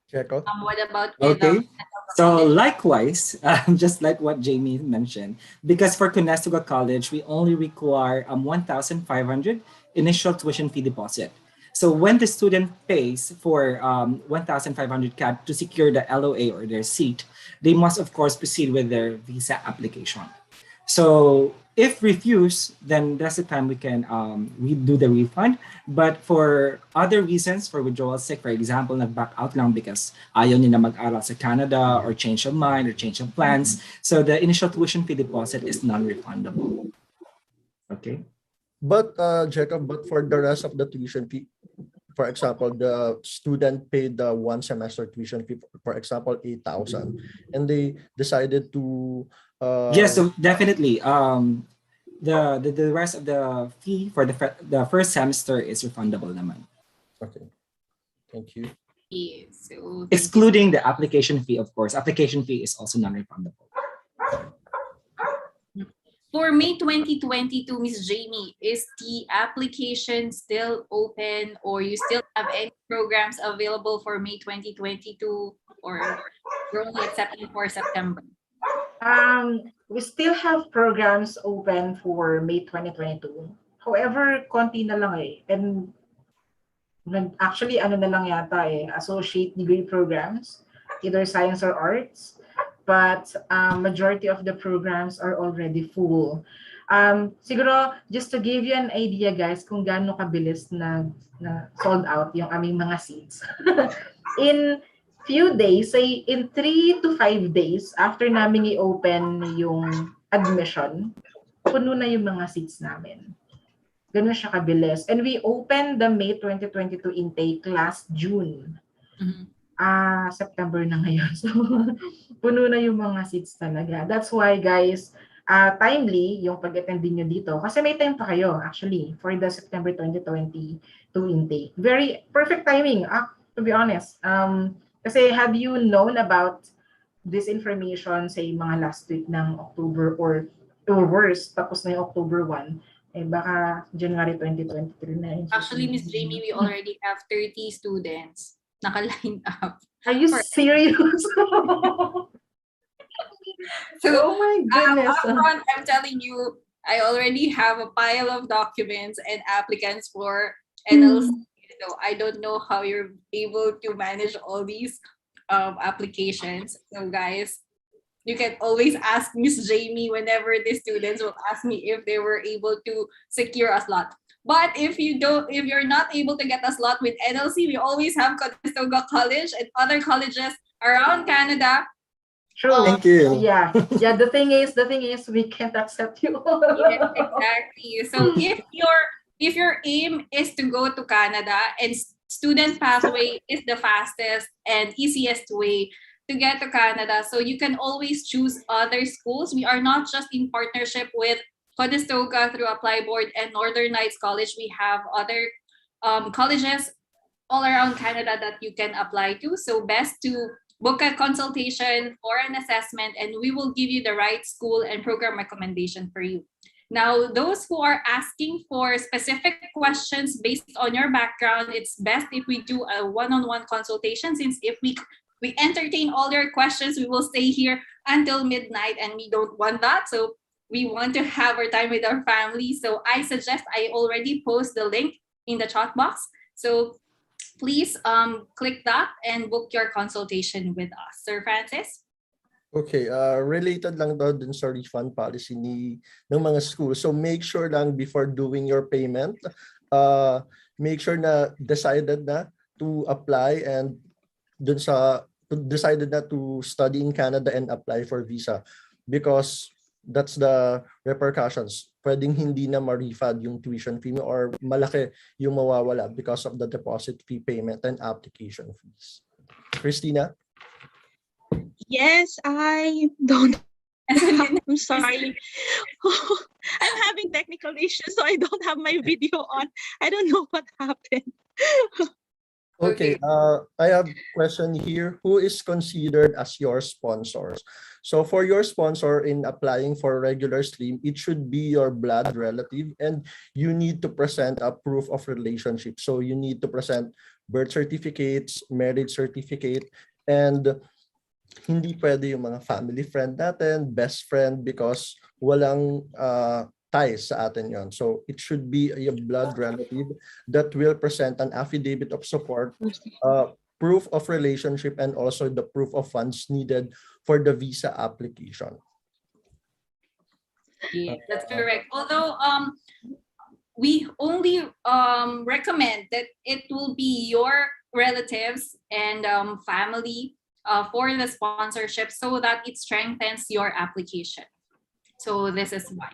What about Okay. So likewise, just like what Jamie mentioned, because for Conestoga College, we only require 1,500 initial tuition fee deposit. So when the student pays for 1,500 CAD to secure the LOA or their seat, they must of course proceed with their visa application. So if refused, then that's the time we can do the refund. But for other reasons, for withdrawal sick, for example, nag-back out lang because ayaw nila mag-aral sa Canada or change of mind or change of plans. So the initial tuition fee deposit is non-refundable. Okay. But Jacob, but for the rest of the tuition fee, for example, the student paid the one semester tuition fee, for example, 8,000, and they decided to yes, so definitely. The rest of the fee for the first semester is refundable naman. Okay, thank you. Yeah, so excluding the application fee, of course. Application fee is also non-refundable. For May 2022, Ms. Jamie, is the application still open, or you still have any programs available for May 2022, or you're only accepting for September? We still have programs open for May 2022. However, konti na lang eh. And actually, ano na lang yata eh, associate degree programs, either science or arts. But majority of the programs are already full. Siguro, just to give you an idea guys, kung gaano kabilis na sold out yung aming mga seats. In few days, say in 3 to 5 days after namin i-open yung admission, puno na yung mga seats namin. Ganun siya kabilis. And we opened the May 2022 intake last June. September na ngayon. So, puno na yung mga seats talaga. That's why, guys, timely yung pag-attend nyo dito. Kasi may time pa kayo, actually, for the September 2022 intake. Very perfect timing, to be honest. Kasi have you known about this information, say, mga last week ng October or worse, tapos na yung October 1, eh baka January 2023 na yun. Actually, Miss Jamie, we already have 30 students naka-line up. Are you serious? So, oh my goodness. Upfront, I'm telling you, I already have a pile of documents and applicants for NLC. So I don't know how you're able to manage all these applications. So guys, you can always ask Miss Jamie whenever the students will ask me if they were able to secure a slot. But if you're not able to get a slot with NLC, we always have Conestoga College and other colleges around Canada. True. Thank you. Yeah. The thing is, we can't accept you. Yeah, exactly. So if your aim is to go to Canada, and student pathway is the fastest and easiest way to get to Canada, so you can always choose other schools. We are not just in partnership with Conestoga through Apply Board and Northern Lights College. We have other colleges all around Canada that you can apply to. So best to book a consultation or an assessment, and we will give you the right school and program recommendation for you. Now, those who are asking for specific questions based on your background, it's best if we do a one-on-one consultation, since if we entertain all your questions, we will stay here until midnight, and we don't want that. So we want to have our time with our family. So I suggest, I already post the link in the chat box. So please click that and book your consultation with us. Sir Francis? Okay, related lang daw dun sa refund policy ng mga schools. So make sure lang before doing your payment, make sure na decided na to apply and decided na to study in Canada and apply for visa, because that's the repercussions. Pwedeng hindi na ma-refund yung tuition fee or malaki yung mawawala because of the deposit fee payment and application fees. Christina? Yes, I don't. I'm sorry. I'm having technical issues, so I don't have my video on. I don't know what happened. Okay, I have a question here. Who is considered as your sponsors? So for your sponsor in applying for regular stream, it should be your blood relative, and you need to present a proof of relationship. So you need to present birth certificates, marriage certificate, and hindi pwede yung mga family friend natin, best friend, because walang ties sa atin yon. So it should be a blood relative that will present an affidavit of support, proof of relationship, and also the proof of funds needed for the visa application. Yeah, that's correct. Although we only recommend that it will be your relatives and family for the sponsorship, so that it strengthens your application. So this is why.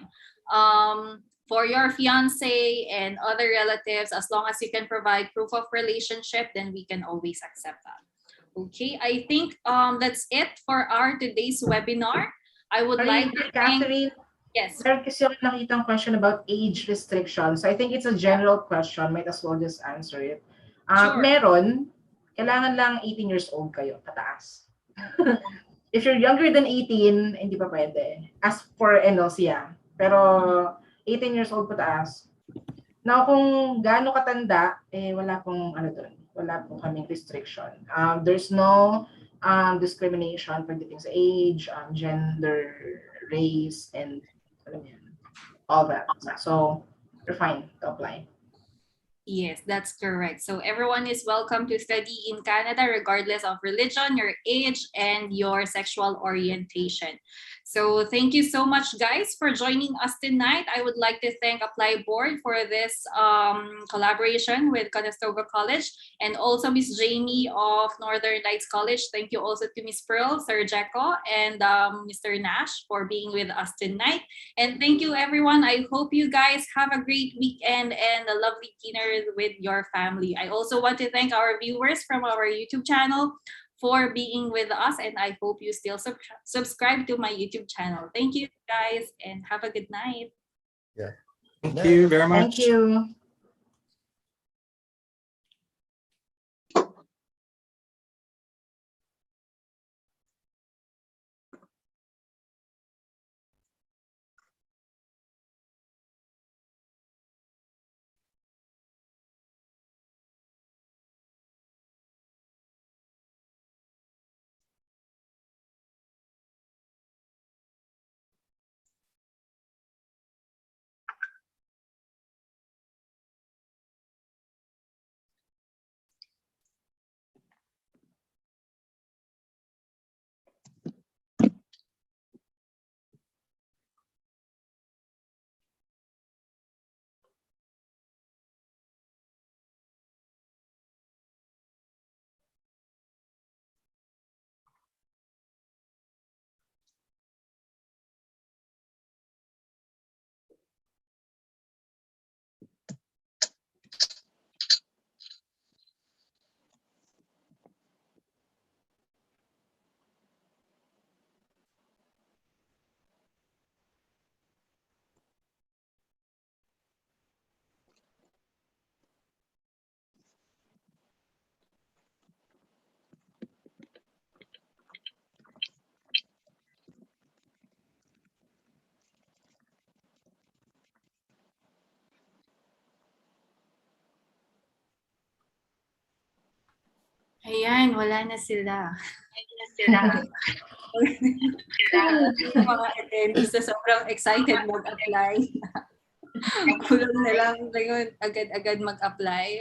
For your fiance and other relatives, as long as you can provide proof of relationship, then we can always accept that. Okay, I think that's it for our today's webinar. I would like to thank... Catherine, yes. Meron kasi ako nakitang question about age restrictions. I think it's a general question. Might as well just answer it. Sure. Meron, kailangan lang 18 years old kayo, pataas. If you're younger than 18, hindi pa pwede. As for NLC, pero 18 years old pataas. Now, kung gaano katanda, wala pong ano doon. Wala pong kaming restriction. There's no discrimination pagdating sa age, gender, race, and all that. So you're fine to apply. Yes, that's correct. So everyone is welcome to study in Canada regardless of religion, your age, and your sexual orientation. So thank you so much, guys, for joining us tonight. I would like to thank Apply Board for this collaboration with Conestoga College, and also Miss Jamie of Northern Lights College. Thank you also to Miss Pearl, Sir Jacko, and Mr. Nash for being with us tonight. And thank you, everyone. I hope you guys have a great weekend and a lovely dinner with your family. I also want to thank our viewers from our YouTube channel for being with us, and I hope you still subscribe to my YouTube channel. Thank you, guys, and have a good night. Yeah. Thank you very much. Thank you. Ayan, wala na sila. Mga attendees na sobrang excited mag-apply. Kulang na lang ngayon agad-agad mag-apply.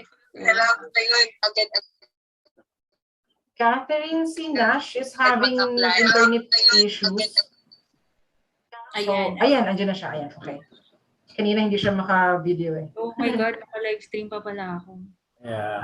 Catherine, si Nash is having internet issues. Ayan. So, ayan, andyan na siya. Ayan, okay. Kanina hindi siya maka-video eh. Oh my God, naka-live stream pa pala ako. Yeah.